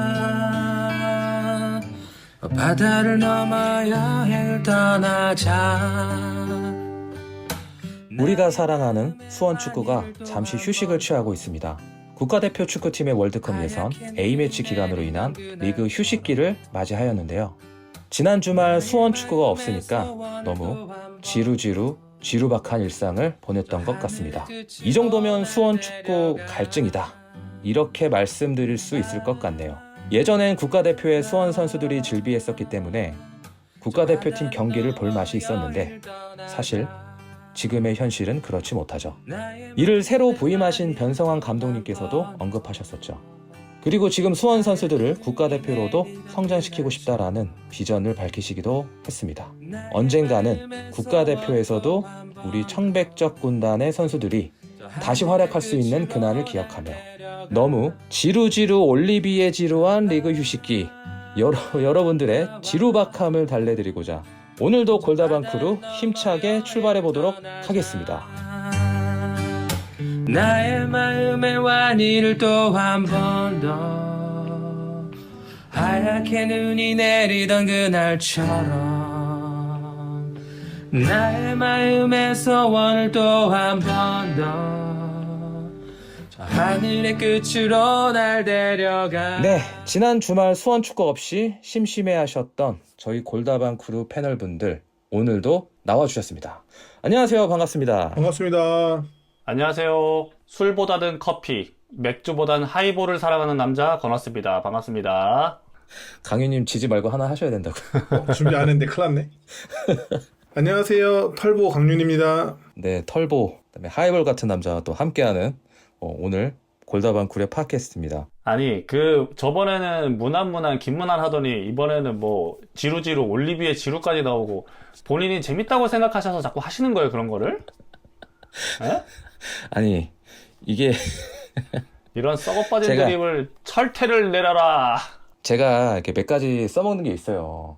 반다와 바다를 넘어 여행을 떠나자. 우리가 사랑하는 수원 축구가 잠시 휴식을 취하고 있습니다. 국가대표 축구팀의 월드컵 예선 A매치 기간으로 인한 리그 휴식기를 맞이하였는데요. 지난 주말 수원 축구가 없으니까 너무 지루박한 일상을 보냈던 것 같습니다. 이 정도면 수원 축구 갈증이다, 이렇게 말씀드릴 수 있을 것 같네요. 예전엔 국가대표의 수원 선수들이 즐비했었기 때문에 국가대표팀 경기를 볼 맛이 있었는데 사실 지금의 현실은 그렇지 못하죠. 이를 새로 부임하신 변성환 감독님께서도 언급하셨었죠. 그리고 지금 수원 선수들을 국가대표로도 성장시키고 싶다라는 비전을 밝히시기도 했습니다. 언젠가는 국가대표에서도 우리 청백적 군단의 선수들이 다시 활약할 수 있는 그날을 기억하며 너무 올리비에 지루한 리그 휴식기, 여러분들의 지루박함을 달래드리고자 오늘도 골다방 크루 힘차게 출발해보도록 하겠습니다. 나의 마음의 완이를 또 한 번 더 하얗게 눈이 내리던 그날처럼 나의 마음의 소원을 또 한 번 더 하늘의 끝으로 날 데려가. 네, 지난 주말 수원 축구 없이 심심해하셨던 저희 골다방 크루 패널분들 오늘도 나와주셨습니다. 안녕하세요. 반갑습니다. 반갑습니다. 안녕하세요. 술보다는 커피, 맥주보다는 하이볼을 사랑하는 남자 건너스입니다. 반갑습니다. 강유님 지지 말고 하나 하셔야 된다고. 준비 안 했는데 큰일 났네. 안녕하세요. 털보 강윤입니다. 네, 털보, 그다음에 하이볼 같은 남자와 또 함께하는 오늘 골다방 크루의 팟캐스트입니다. 아니, 저번에는 무난 김무난 하더니 이번에는 뭐 지루 올리비에 지루까지 나오고 본인이 재밌다고 생각하셔서 자꾸 하시는 거예요, 그런 거를? 에? 아니, 이게 이런 썩어빠진 드립을 철퇴를 내려라. 제가 이렇게 몇 가지 써먹는 게 있어요.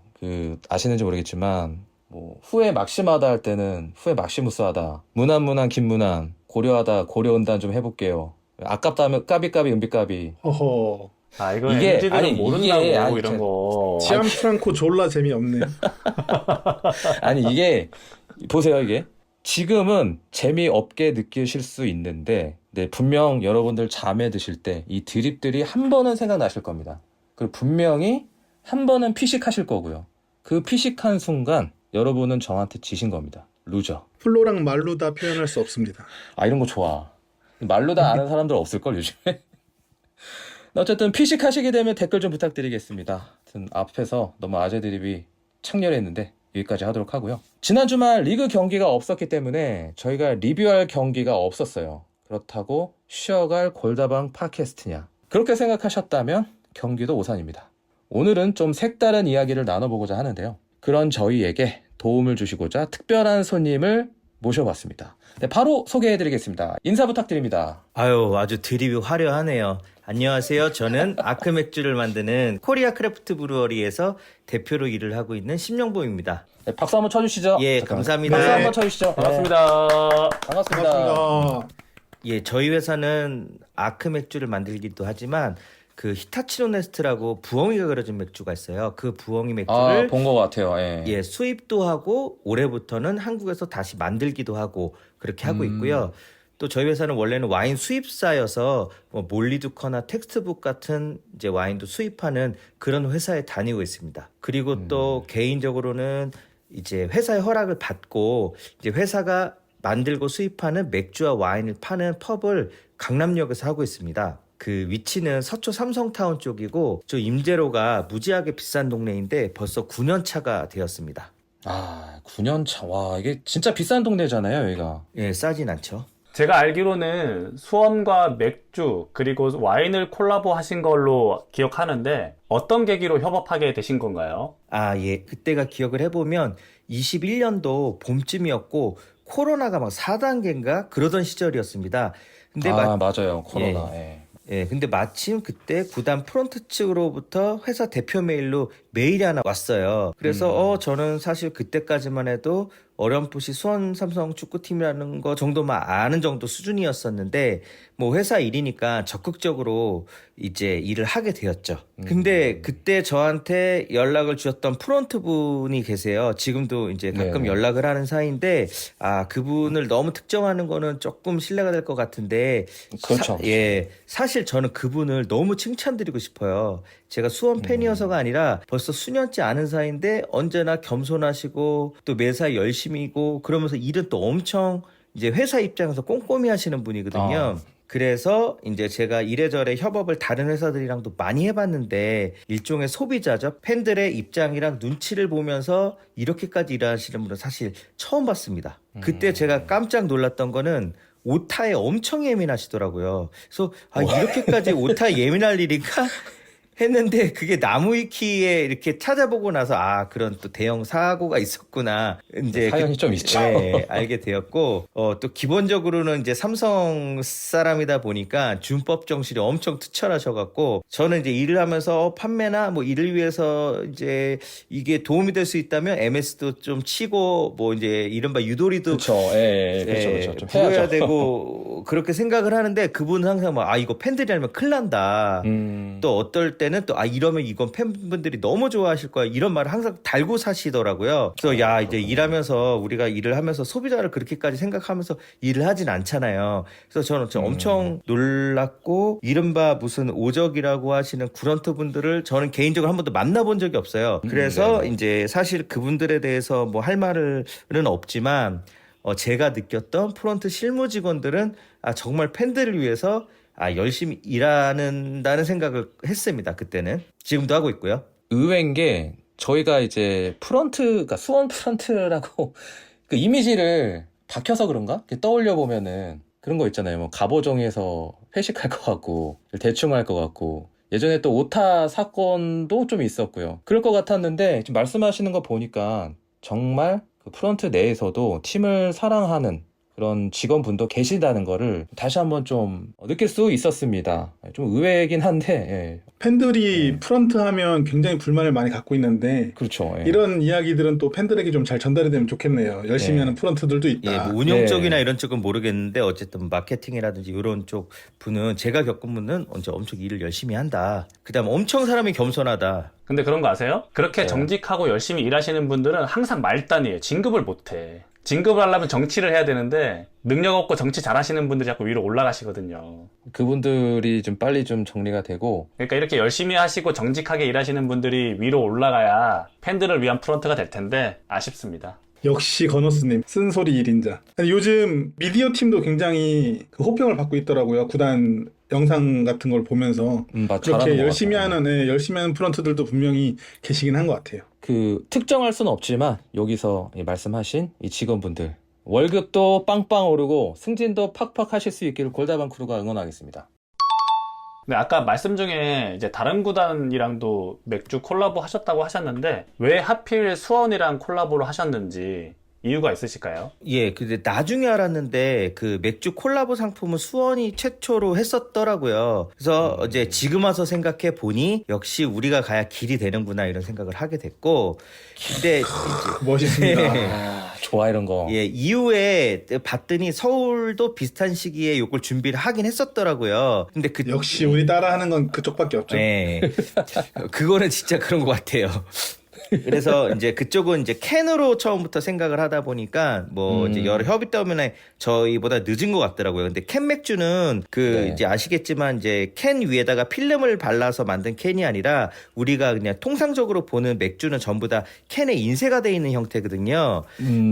아시는지 모르겠지만 뭐 후회 막심하다 할 때는 후회 막시무스하다, 무난 김무난, 고려하다 고려온단 좀 해볼게요, 아깝다 하면 까비까비 은비까비. 허허. 아, 이거 이게, MZ들은 모른다고 이런 저- 거. 치안 프랑코 졸라 재미없네. 아니 이게 보세요. 이게 지금은 재미없게 느끼실 수 있는데 분명 여러분들 잠에 드실 때 이 드립들이 한 번은 생각나실 겁니다. 그리고 분명히 한 번은 피식하실 거고요. 그 피식한 순간 여러분은 저한테 지신 겁니다. 루저. 플로랑 말로 다 표현할 수 없습니다. 아, 이런 거 좋아. 말로 다 아는 사람들 없을걸 요즘에. 어쨌든 피식하시게 되면 댓글 좀 부탁드리겠습니다. 하여튼 앞에서 너무 아재 드립이 창렬했는데 여기까지 하도록 하고요. 지난 주말 리그 경기가 없었기 때문에 저희가 리뷰할 경기가 없었어요. 그렇다고 쉬어갈 골다방 팟캐스트냐, 그렇게 생각하셨다면 경기도 오산입니다. 오늘은 좀 색다른 이야기를 나눠보고자 하는데요. 그런 저희에게 도움을 주시고자 특별한 손님을 모셔봤습니다. 네, 바로 소개해드리겠습니다. 인사 부탁드립니다. 아유, 아주 드립이 화려하네요. 안녕하세요. 저는 아크 맥주를 만드는 코리아 크래프트 브루어리에서 대표로 일을 하고 있는 심영봉입니다. 네, 박수 한번 쳐주시죠. 예, 잠깐만. 감사합니다. 박수 네. 한번 쳐주시죠. 반갑습니다. 반갑습니다. 반갑습니다. 예, 저희 회사는 아크 맥주를 만들기도 하지만 그 히타치노 네스트라고 부엉이가 그려진 맥주가 있어요. 그 부엉이 맥주를 본 것 같아요. 예. 예, 수입도 하고 올해부터는 한국에서 다시 만들기도 하고 그렇게 하고 있고요. 또 저희 회사는 원래는 와인 수입사여서 뭐 몰리두커나 텍스트북 같은 이제 와인도 수입하는 그런 회사에 다니고 있습니다. 그리고 또 개인적으로는 이제 회사의 허락을 받고 이제 회사가 만들고 수입하는 맥주와 와인을 파는 펍을 강남역에서 하고 있습니다. 그 위치는 서초 삼성타운 쪽이고 저 임대료가 무지하게 비싼 동네인데 벌써 9년 차가 되었습니다. 아, 9년 차. 와, 이게 진짜 비싼 동네잖아요, 여기가. 예, 싸진 않죠. 제가 알기로는 수원과 맥주 그리고 와인을 콜라보 하신 걸로 기억하는데 어떤 계기로 협업하게 되신 건가요? 아, 예. 그때가 기억을 해보면 21년도 봄쯤이었고 코로나가 막 4단계인가 그러던 시절이었습니다. 근데 맞아요. 코로나. 예. 예, 근데 마침 그때 구단 프론트 측으로부터 회사 대표 메일로 메일이 하나 왔어요. 그래서 저는 사실 그때까지만 해도 어렴풋이 수원 삼성 축구팀이라는 거 정도만 아는 정도 수준이었었는데 뭐 회사 일이니까 적극적으로 이제 일을 하게 되었죠. 근데 그때 저한테 연락을 주셨던 프론트 분이 계세요. 지금도 이제 가끔 네네. 연락을 하는 사이인데 그분을 너무 특정하는 거는 조금 신뢰가 될 것 같은데 그렇죠. 예, 사실 저는 그분을 너무 칭찬드리고 싶어요. 제가 수원 팬이어서가 아니라 벌써 수년째 아는 사이인데 언제나 겸손하시고 또 매사 열심히고 그러면서 일은 또 엄청 이제 회사 입장에서 꼼꼼히 하시는 분이거든요. 그래서 이제 제가 이래저래 협업을 다른 회사들이랑도 많이 해봤는데 일종의 소비자죠. 팬들의 입장이랑 눈치를 보면서 이렇게까지 일하시는 분은 사실 처음 봤습니다. 그때 제가 깜짝 놀랐던 거는 오타에 엄청 예민하시더라고요. 그래서 이렇게까지 오타에 예민할 일인가? 했는데 그게 나무위키에 이렇게 찾아보고 나서 그런 또 대형 사고가 있었구나. 이제 사연이 좀 있죠. 네, 알게 되었고 또 기본적으로는 이제 삼성 사람이다 보니까 준법 정신이 엄청 투철하셔갖고 저는 이제 일을 하면서 판매나 뭐 일을 위해서 이제 이게 도움이 될 수 있다면 MS도 좀 치고 뭐 이제 이른바 유도리도 그렇죠. 그렇죠. 좀 부어야 해야죠. 되고 그렇게 생각을 하는데 그분은 항상 막 이거 팬들이 알면 큰일 난다. 또 어떨 때는 또 이러면 이건 팬분들이 너무 좋아하실 거야 이런 말을 항상 달고 사시더라고요. 그래서 이제 일하면서 우리가 일을 하면서 소비자를 그렇게까지 생각하면서 일을 하진 않잖아요. 그래서 저는 엄청 놀랐고 이른바 무슨 오적이라고 하시는 구런트 분들을 저는 개인적으로 한 번도 만나본 적이 없어요. 그래서 이제 사실 그분들에 대해서 뭐 할 말은 없지만 제가 느꼈던 프론트 실무 직원들은 정말 팬들을 위해서 열심히 일하는다는 생각을 했습니다. 그때는. 지금도 하고 있고요. 의외인 게 저희가 이제 프런트가 수원 프런트라고 그 이미지를 박혀서 그런가? 이렇게 떠올려 보면은 그런 거 있잖아요. 뭐 갑오정에서 회식할 것 같고 대충 할 것 같고 예전에 또 오타 사건도 좀 있었고요. 그럴 것 같았는데 지금 말씀하시는 거 보니까 정말 그 프런트 내에서도 팀을 사랑하는 그런 직원분도 계시다는 거를 다시 한번 좀 느낄 수 있었습니다. 좀 의외이긴 한데 팬들이 프런트 하면 굉장히 불만을 많이 갖고 있는데 그렇죠. 이런 이야기들은 또 팬들에게 좀 잘 전달이 되면 좋겠네요. 열심히 하는 프런트들도 있다. 뭐 운영 쪽이나 이런 쪽은 모르겠는데 어쨌든 마케팅이라든지 이런 쪽 분은 제가 겪은 분은 엄청 일을 열심히 한다. 그다음 엄청 사람이 겸손하다. 근데 그런 거 아세요? 그렇게 정직하고 열심히 일하시는 분들은 항상 말단이에요. 진급을 못해. 진급을 하려면 정치를 해야 되는데 능력 없고 정치 잘하시는 분들이 자꾸 위로 올라가시거든요. 그분들이 좀 빨리 좀 정리가 되고 그러니까 이렇게 열심히 하시고 정직하게 일하시는 분들이 위로 올라가야 팬들을 위한 프런트가 될 텐데 아쉽습니다. 역시 건호스님 쓴소리 1인자. 요즘 미디어 팀도 굉장히 그 호평을 받고 있더라고요. 구단 영상 같은 걸 보면서 그렇게 열심히 하는 프런트들도 분명히 계시긴 한 것 같아요. 그 특정할 수는 없지만 여기서 말씀하신 이 직원분들 월급도 빵빵 오르고 승진도 팍팍 하실 수 있기를 골다방 크루가 응원하겠습니다. 근데 아까 말씀 중에 이제 다른 구단이랑도 맥주 콜라보 하셨다고 하셨는데 왜 하필 수원이랑 콜라보를 하셨는지 이유가 있으실까요? 근데 나중에 알았는데 그 맥주 콜라보 상품은 수원이 최초로 했었더라고요. 그래서 이제 지금 와서 생각해 보니 역시 우리가 가야 길이 되는구나 이런 생각을 하게 됐고 근데 멋있습니다. 좋아 이런 거. 이후에 봤더니 서울도 비슷한 시기에 이걸 준비를 하긴 했었더라고요. 근데 역시 우리 따라하는 건 그쪽밖에 없죠. 네. 그거는 진짜 그런 것 같아요. 그래서 이제 그쪽은 이제 캔으로 처음부터 생각을 하다 보니까 뭐 이제 여러 협의 때문에 저희보다 늦은 것 같더라고요. 근데 캔 맥주는 이제 아시겠지만 이제 캔 위에다가 필름을 발라서 만든 캔이 아니라 우리가 그냥 통상적으로 보는 맥주는 전부 다 캔에 인쇄가 돼 있는 형태거든요.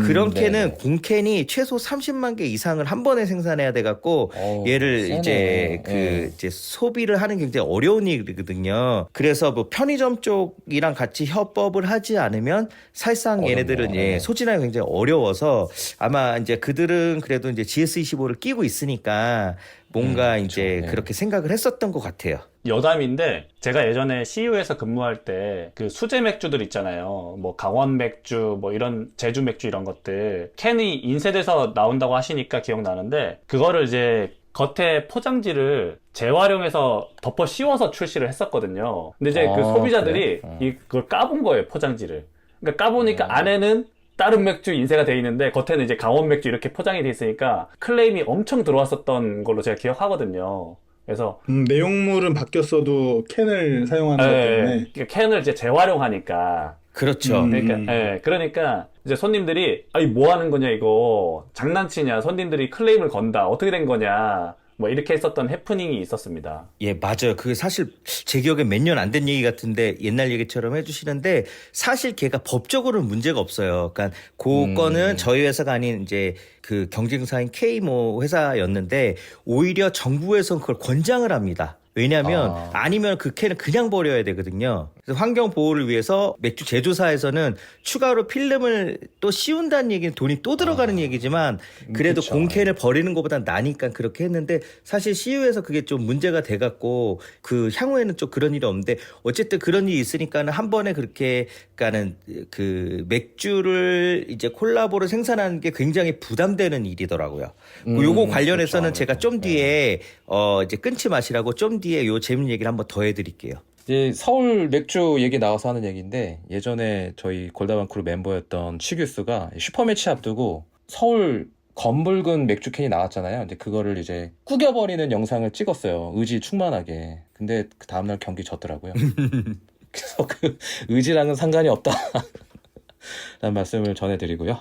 그런 캔은 공캔이 최소 30만 개 이상을 한 번에 생산해야 돼 갖고 얘를 이제 소비를 하는 게 굉장히 어려운 일이거든요. 그래서 뭐 편의점 쪽이랑 같이 협업을 하지 않으면 사실상 얘네들은 소진하기 굉장히 어려워서 아마 이제 그들은 그래도 이제 GS25를 끼고 있으니까 뭔가 이제 그렇게 생각을 했었던 것 같아요. 여담인데 제가 예전에 CU에서 근무할 때 그 수제 맥주들 있잖아요. 뭐 강원 맥주, 뭐 이런 제주 맥주 이런 것들 캔이 인쇄돼서 나온다고 하시니까 기억나는데 그거를 이제 겉에 포장지를 재활용해서 덮어 씌워서 출시를 했었거든요. 근데 이제 그 소비자들이 그걸 까본 거예요, 포장지를. 그러니까 까보니까 안에는 다른 맥주 인쇄가 돼 있는데 겉에는 이제 강원 맥주 이렇게 포장이 돼 있으니까 클레임이 엄청 들어왔었던 걸로 제가 기억하거든요. 그래서 내용물은 바뀌었어도 캔을 사용하는 것 때문에 캔을 이제 재활용하니까 그렇죠. 그러니까 이제 손님들이 아이 뭐 하는 거냐 이거 장난치냐 손님들이 클레임을 건다 어떻게 된 거냐 뭐 이렇게 했었던 해프닝이 있었습니다. 예, 맞아요. 그게 사실 제 기억에 몇 년 안 된 얘기 같은데 옛날 얘기처럼 해주시는데 사실 걔가 법적으로는 문제가 없어요. 그러니까 그 건은 저희 회사가 아닌 이제 그 경쟁사인 K모 회사였는데 오히려 정부에서는 그걸 권장을 합니다. 왜냐하면 아니면 그 캔을 그냥 버려야 되거든요. 그래서 환경 보호를 위해서 맥주 제조사에서는 추가로 필름을 또 씌운다는 얘기는 돈이 또 들어가는 얘기지만 그래도 그쵸. 공캔을 버리는 것보단 나니까 그렇게 했는데 사실 CU에서 그게 좀 문제가 돼갖고 그 향후에는 좀 그런 일이 없는데 어쨌든 그런 일이 있으니까는 한 번에 그렇게 그러니까는 그 맥주를 이제 콜라보를 생산하는 게 굉장히 부담되는 일이더라고요. 요거 관련해서는 그렇죠. 제가 좀 뒤에 이제 끊지 마시라고 좀 뒤에 요 재밌는 얘기를 한번 더 해드릴게요. 이제 서울 맥주 얘기 나와서 하는 얘기인데 예전에 저희 골다방 크루 멤버였던 치규스가 슈퍼매치 앞두고 서울 검붉은 맥주 캔이 나왔잖아요. 근데 그거를 이제 구겨버리는 영상을 찍었어요. 의지 충만하게. 근데 그 다음날 경기 졌더라고요. 그래서 그 의지랑은 상관이 없다. 라는 말씀을 전해드리고요.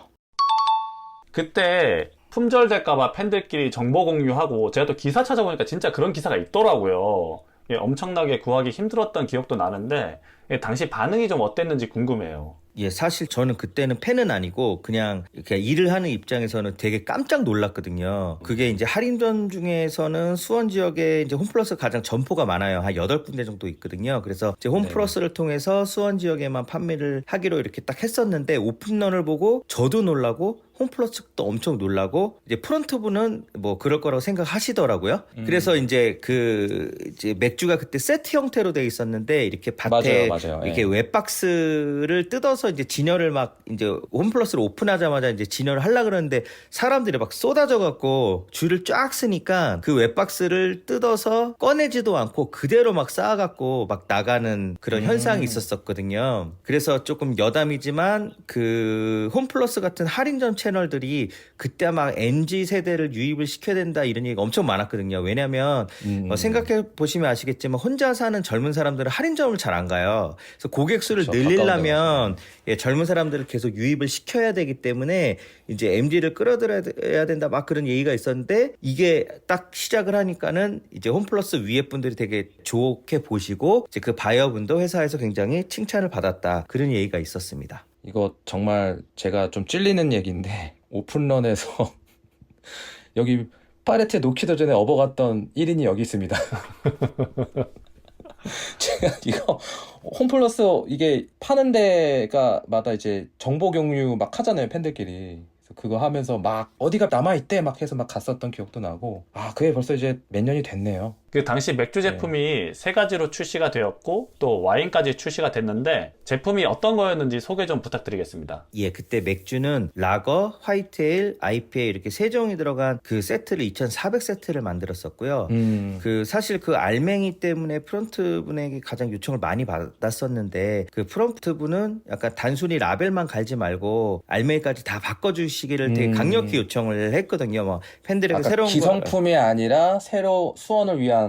그때 품절될까봐 팬들끼리 정보 공유하고 제가 또 기사 찾아보니까 진짜 그런 기사가 있더라고요. 예, 엄청나게 구하기 힘들었던 기억도 나는데 당시 반응이 좀 어땠는지 궁금해요. 예, 사실 저는 그때는 팬은 아니고 그냥 이렇게 일을 하는 입장에서는 되게 깜짝 놀랐거든요. 그게 이제 할인점 중에서는 수원 지역에 이제 홈플러스 가장 점포가 많아요. 한 8군데 정도 있거든요. 그래서 이제 홈플러스를 통해서 수원 지역에만 판매를 하기로 이렇게 딱 했었는데 오픈런을 보고 저도 놀라고 홈플러스도 엄청 놀라고 이제 프런트부는 뭐 그럴 거라고 생각하시더라고요. 그래서 이제 이제 맥주가 그때 세트 형태로 돼 있었는데 이렇게 밭에 맞아요. 이렇게 예. 웹박스를 뜯어서 이제 진열을 막 이제 홈플러스를 오픈하자마자 이제 진열을 하려고 그러는데 사람들이 막 쏟아져 갖고 줄을 쫙 쓰니까 그 웹박스를 뜯어서 꺼내지도 않고 그대로 막 쌓아 갖고 막 나가는 그런 현상이 있었었거든요. 그래서 조금 여담이지만 그 홈플러스 같은 할인점 채널들이 그때 막 MZ 세대를 유입을 시켜야 된다 이런 얘기가 엄청 많았거든요. 왜냐하면 생각해 보시면 아시겠지만 혼자 사는 젊은 사람들은 할인점을 잘 안 가요. 그래서 고객 수를 그렇죠. 늘리려면 젊은 사람들을 계속 유입을 시켜야 되기 때문에 이제 MZ를 끌어들여야 된다 막 그런 얘기가 있었는데 이게 딱 시작을 하니까는 이제 홈플러스 위에 분들이 되게 좋게 보시고 이제 그 바이어분도 회사에서 굉장히 칭찬을 받았다 그런 얘기가 있었습니다. 이거 정말 제가 좀 찔리는 얘기인데 오픈런에서 여기 파레트에 놓기도 전에 업어갔던 1인이 여기 있습니다. 제가 이거 홈플러스 이게 파는 데가 마다 이제 정보 공유 막 하잖아요, 팬들끼리. 그래서 그거 하면서 막 어디가 남아있대 막 해서 막 갔었던 기억도 나고 그게 벌써 이제 몇 년이 됐네요. 그 당시 맥주 제품이 3가지로 출시가 되었고 또 와인까지 출시가 됐는데 제품이 어떤 거였는지 소개 좀 부탁드리겠습니다. 예, 그때 맥주는 라거, 화이트에일, IPA 이렇게 3종이 들어간 그 세트를 2,400세트를 만들었었고요. 그 사실 그 알맹이 때문에 프런트 분에게 가장 요청을 많이 받았었는데 그 프런트 분은 약간 단순히 라벨만 갈지 말고 알맹이까지 다 바꿔주시기를 되게 강력히 요청을 했거든요. 뭐 팬들에게 새로운 기성품이 아니라 새로 수원을 위한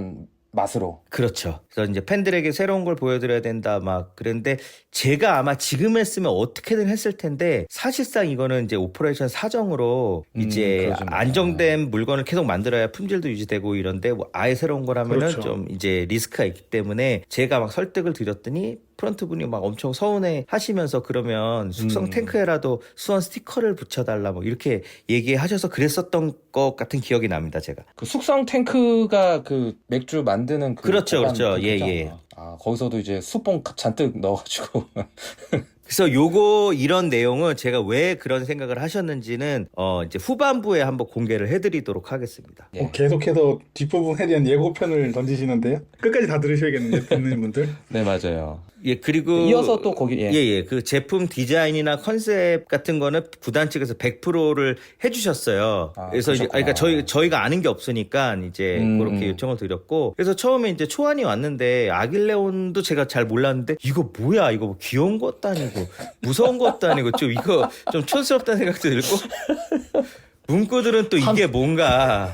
맛으로. 그렇죠. 그래서 이제 팬들에게 새로운 걸 보여드려야 된다 막 그랬는데 제가 아마 지금 했으면 어떻게든 했을 텐데 사실상 이거는 이제 오퍼레이션 사정으로 이제 그러죠. 안정된 물건을 계속 만들어야 품질도 유지되고 이런데 뭐 아예 새로운 거라면은 그렇죠. 좀 이제 리스크가 있기 때문에 제가 막 설득을 드렸더니 프런트 분이 막 엄청 서운해 하시면서 그러면 숙성 탱크에라도 수원 스티커를 붙여달라 뭐 이렇게 얘기하셔서 그랬었던 것 같은 기억이 납니다, 제가. 그 숙성 탱크가 그 맥주 만드는 그 그렇죠, 보관 그렇죠. 예, 탱크잖아. 예. 거기서도 이제 수봉 잔뜩 넣어가지고. 그래서 이런 내용은 제가 왜 그런 생각을 하셨는지는 이제 후반부에 한번 공개를 해드리도록 하겠습니다. 예. 계속해서 뒷부분에 대한 예고편을 던지시는데요. 끝까지 다 들으셔야겠는데 듣는 분들. 네, 맞아요. 예, 그리고 이어서 또 거기 그 제품 디자인이나 컨셉 같은 거는 구단 측에서 100%를 해주셨어요. 그래서 이제 그러니까 저희가 아는 게 없으니까 이제 그렇게 요청을 드렸고 그래서 처음에 이제 초안이 왔는데 아길레온도 제가 잘 몰랐는데 이거 뭐야 이거 뭐 귀여운 것도 아니고 해가지고 무서운 것도 아니고 좀 이거 좀 촌스럽다는 생각도 들고 문구들은 또 이게 뭔가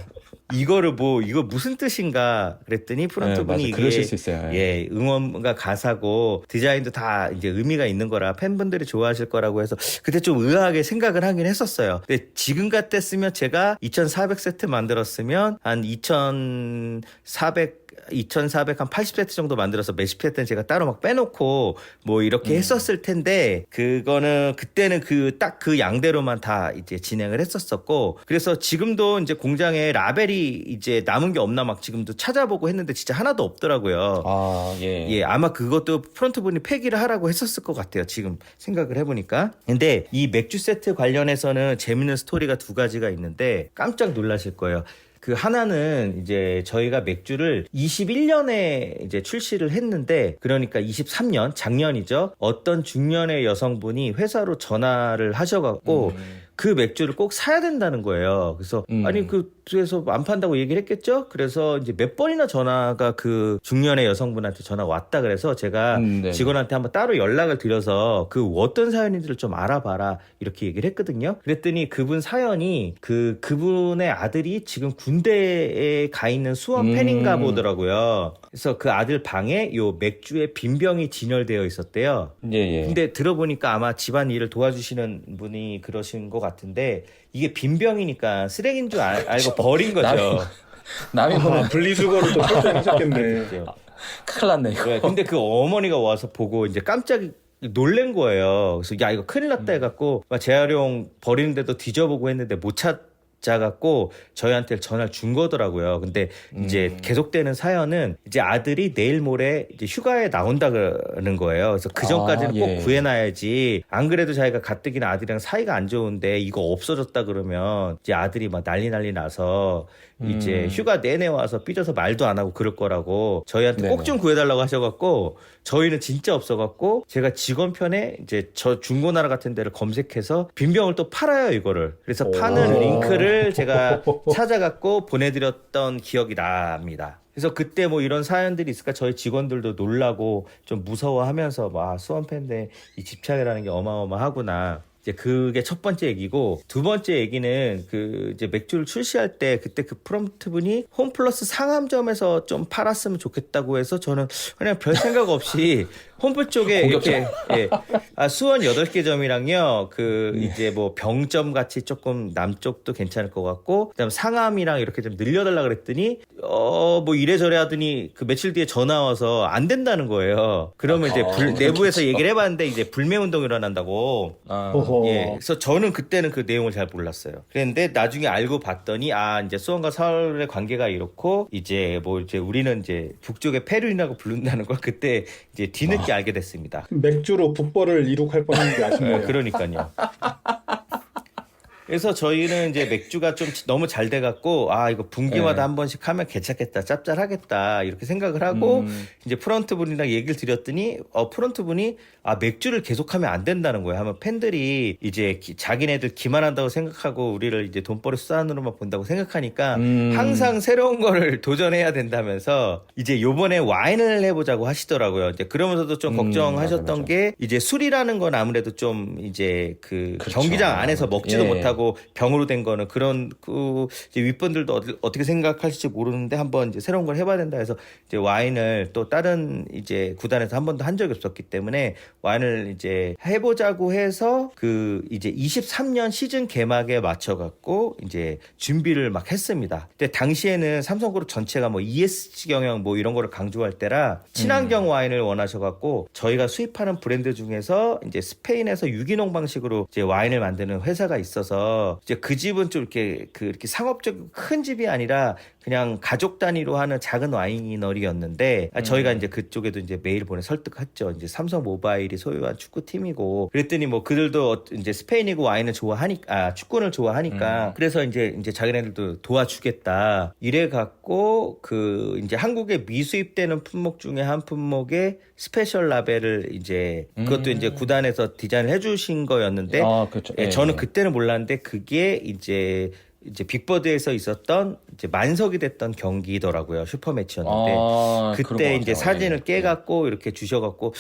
이거를 뭐 이거 무슨 뜻인가 그랬더니 프론트 분이 이게 그러실 수 있어요. 예, 응원과 가사고 디자인도 다 이제 의미가 있는 거라 팬분들이 좋아하실 거라고 해서 그때 좀 의아하게 생각을 하긴 했었어요. 근데 지금 같았으면 제가 2,400세트 만들었으면 한 2,400 한 80세트 정도 만들어서 몇십 세트는 제가 따로 막 빼놓고 뭐 이렇게 했었을 텐데 그거는 그때는 딱 그 양대로만 다 이제 진행을 했었었고 그래서 지금도 이제 공장에 라벨이 이제 남은 게 없나 막 지금도 찾아보고 했는데 진짜 하나도 없더라고요. 예, 아마 그것도 프론트 분이 폐기를 하라고 했었을 것 같아요. 지금 생각을 해보니까. 근데 이 맥주 세트 관련해서는 재밌는 스토리가 두 가지가 있는데 깜짝 놀라실 거예요. 그 하나는 이제 저희가 맥주를 21년에 이제 출시를 했는데 그러니까 23년 작년이죠. 어떤 중년의 여성분이 회사로 전화를 하셔갖고 그 맥주를 꼭 사야 된다는 거예요. 그래서 아니 그래서 안 판다고 얘기를 했겠죠. 그래서 이제 몇 번이나 전화가 그 중년의 여성분한테 전화 왔다 그래서 제가 직원한테 한번 따로 연락을 드려서 그 어떤 사연인지를 좀 알아봐라 이렇게 얘기를 했거든요. 그랬더니 그분 사연이 그분의 아들이 지금 군대에 가 있는 수원 팬인가 보더라고요. 그래서 그 아들 방에 요 맥주의 빈병이 진열되어 있었대요. 예. 근데 들어보니까 아마 집안 일을 도와주시는 분이 그러신 것 같은데 이게 빈병이니까 쓰레기인 줄 알고 버린 거죠. 남이 보면 분리수거를 또 철저히 하셨겠네. 큰일 났네 이거. 네, 근데 그 어머니가 와서 보고 이제 깜짝 놀란 거예요. 그래서 야 이거 큰일 났다 해갖고 막 재활용 버리는데도 뒤져보고 했는데 못 찾아갖고 저희한테 전화를 준 거더라고요. 근데 이제 계속되는 사연은 이제 아들이 내일 모레 이제 휴가에 나온다 그러는 거예요. 그래서 그 전까지는 꼭 구해놔야지. 안 그래도 자기가 가뜩이나 아들이랑 사이가 안 좋은데 이거 없어졌다 그러면 이제 아들이 막 난리 나서 이제 휴가 내내 와서 삐져서 말도 안 하고 그럴 거라고 저희한테 꼭 좀 구해달라고 하셔갖고 저희는 진짜 없어갖고 제가 직원 편에 이제 저 중고나라 같은 데를 검색해서 빈병을 또 팔아요 이거를. 그래서 파는 링크를 제가 찾아갖고 보내드렸던 기억이 납니다. 그래서 그때 뭐 이런 사연들이 있을까 저희 직원들도 놀라고 좀 무서워하면서 와 수원 팬데 이 집착이라는 게 어마어마하구나. 이제 그게 첫 번째 얘기고 두 번째 얘기는 그 이제 맥주를 출시할 때 그때 그 프롬프트 분이 홈플러스 상암점에서 좀 팔았으면 좋겠다고 해서 저는 그냥 별 생각 없이 홈플 쪽에 이렇게 수원 8개 점이랑요 그 이제 뭐 병점 같이 조금 남쪽도 괜찮을 것 같고 그다음 상암이랑 이렇게 좀 늘려달라 그랬더니 뭐 이래저래 하더니 그 며칠 뒤에 전화 와서 안 된다는 거예요. 그러면 이제 내부에서 얘기를 해봤는데 이제 불매운동 일어난다고. 예, 그래서 저는 그때는 그 내용을 잘 몰랐어요. 그런데 나중에 알고 봤더니 이제 수원과 서울의 관계가 이렇고 이제 뭐 이제 우리는 이제 북쪽의 페륜이라고 부른다는 걸 그때 이제 뒤늦게 알게 됐습니다. 맥주로 북벌을 이룩할 뻔했는데 아쉽네요. 그러니까요. 그래서 저희는 이제 맥주가 좀 너무 잘 돼갖고 이거 분기마다 한 번씩 하면 괜찮겠다, 짭짤하겠다 이렇게 생각을 하고 이제 프런트 분이랑 얘기를 드렸더니 프런트 분이 맥주를 계속하면 안 된다는 거예요. 하면 팬들이 이제 자기네들 기만한다고 생각하고 우리를 이제 돈벌이 수단으로만 본다고 생각하니까 항상 새로운 거를 도전해야 된다면서 이제 요번에 와인을 해보자고 하시더라고요. 이제 그러면서도 좀 걱정하셨던 게 이제 술이라는 건 아무래도 좀 이제 그렇죠. 경기장 안에서 먹지도 못하고 병으로 된 거는 그런 이제 윗분들도 어떻게 생각하실지 모르는데 한번 이제 새로운 걸 해봐야 된다 해서 이제 와인을 또 다른 이제 구단에서 한 번도 한 적이 없었기 때문에 와인을 이제 해보자고 해서 그 이제 23년 시즌 개막에 맞춰갖고 이제 준비를 막 했습니다. 근데 당시에는 삼성그룹 전체가 뭐 ESG 경영 뭐 이런 거를 강조할 때라 친환경 와인을 원하셔갖고 저희가 수입하는 브랜드 중에서 이제 스페인에서 유기농 방식으로 이제 와인을 만드는 회사가 있어서 이제 그 집은 좀 이렇게 상업적 큰 집이 아니라 그냥 가족 단위로 하는 작은 와이너리였는데 저희가 이제 그쪽에도 이제 메일 보내 설득했죠. 이제 삼성 모바일이 소유한 축구팀이고 그랬더니 뭐 그들도 이제 스페인이고 와인을 좋아하니까 축구를 좋아하니까 그래서 이제 자기네들도 도와주겠다 이래 갖고 그 이제 한국에 미수입되는 품목 중에 한 품목에 스페셜 라벨을 이제 그것도 이제 구단에서 디자인을 해주신 거였는데 그렇죠. 저는 그때는 몰랐는데 그게 이제 빅버드에서 있었던 이제 만석이 됐던 경기더라고요. 슈퍼매치였는데 그때 이제 사진을 깨갖고 이렇게 주셔갖고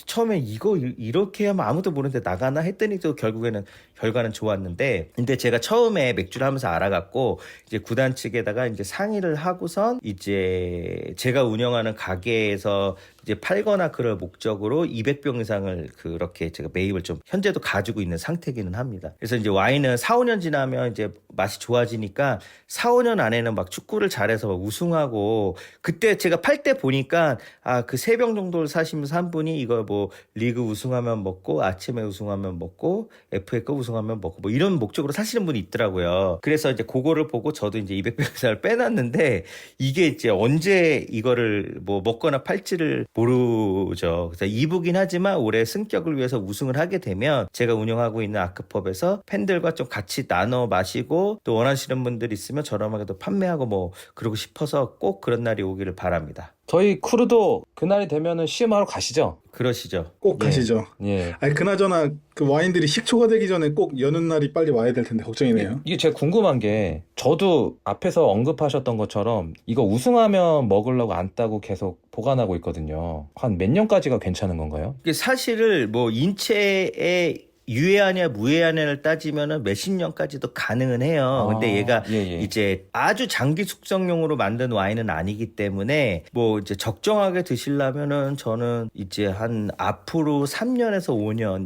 처음에 이거 이렇게 하면 아무도 모르는데 나가나 했더니 또 결국에는 결과는 좋았는데, 근데 제가 처음에 맥주를 하면서 알아갖고 이제 구단 측에다가 이제 상의를 하고선 이제 제가 운영하는 가게에서 이제 팔거나 그럴 목적으로 200병 이상을 그렇게 제가 매입을 좀 현재도 가지고 있는 상태기는 합니다. 그래서 이제 와인은 4, 5년 지나면 이제 맛이 좋아지니까 4, 5년 안에는 막 축구를 잘해서 막 우승하고, 그때 제가 팔 때 보니까 그 3병 정도를 사시면서 한 분이 이걸 뭐 리그 우승하면 먹고 아침에 우승하면 먹고 FA컵 우승하면 먹고 뭐 이런 목적으로 사시는 분이 있더라고요. 그래서 이제 그거를 보고 저도 이제 200병 이상을 빼놨는데 이게 이제 언제 이거를 뭐 먹거나 팔지를 모르죠. 그래서 2부긴 하지만 올해 승격을 위해서 우승을 하게 되면 제가 운영하고 있는 아크펍에서 팬들과 좀 같이 나눠 마시고 또 원하시는 분들 있으면 저렴하게도 판매하고 뭐 그러고 싶어서 꼭 그런 날이 오기를 바랍니다. 저희 크루도 그날이 되면은 시음하러 가시죠? 그러시죠. 꼭 가시죠. 예. 아니 그나저나 그 와인들이 식초가 되기 전에 꼭 여는 날이 빨리 와야 될 텐데 걱정이네요. 이게 제가 궁금한 게, 저도 앞에서 언급하셨던 것처럼 이거 우승하면 먹으려고 안 따고 계속 보관하고 있거든요. 한 몇 년까지가 괜찮은 건가요? 이게 사실을 뭐 인체에 유해하냐 무해하냐를 따지면은 몇십 년까지도 가능은 해요. 근데 얘가 이제 아주 장기 숙성용으로 만든 와인은 아니기 때문에 뭐 이제 적정하게 드시려면은 저는 이제 한 앞으로 3년에서 5년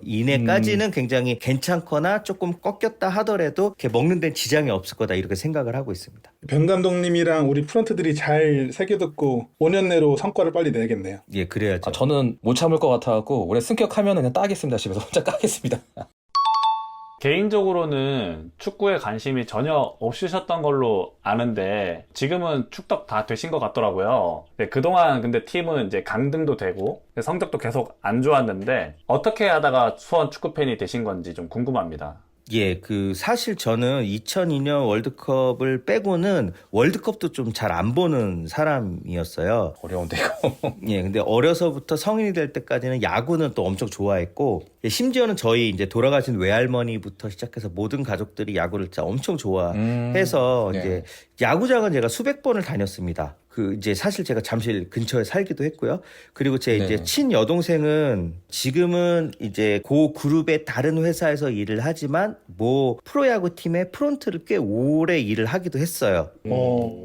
이내까지는 굉장히 괜찮거나 조금 꺾였다 하더라도 이렇게 먹는 데는 지장이 없을 거다 이렇게 생각을 하고 있습니다. 변 감독님이랑 우리 프런트들이 잘 새겨듣고 5년 내로 성과를 빨리 내야겠네요. 예, 그래야죠. 저는 못 참을 것 같아갖고 올해 승격하면 그냥 따겠습니다. 집에서 혼자 까겠습니다. 개인적으로는 축구에 관심이 전혀 없으셨던 걸로 아는데 지금은 축덕 다 되신 것 같더라고요. 네, 그동안 근데 팀은 이제 강등도 되고 성적도 계속 안 좋았는데 어떻게 하다가 수원 축구팬이 되신 건지 좀 궁금합니다. 예, 사실 저는 2002년 월드컵을 빼고는 월드컵도 좀 잘 안 보는 사람이었어요. 어려운데, 이거. 예, 근데 어려서부터 성인이 될 때까지는 야구는 또 엄청 좋아했고, 심지어는 저희 이제 돌아가신 외할머니부터 시작해서 모든 가족들이 야구를 진짜 엄청 좋아해서 이제 야구장은 제가 수백 번을 다녔습니다. 이제 사실 제가 잠실 근처에 살기도 했고요. 그리고 제 이제 친여동생은 지금은 이제 그룹의 다른 회사에서 일을 하지만 뭐 프로야구 팀의 프론트를 꽤 오래 일을 하기도 했어요.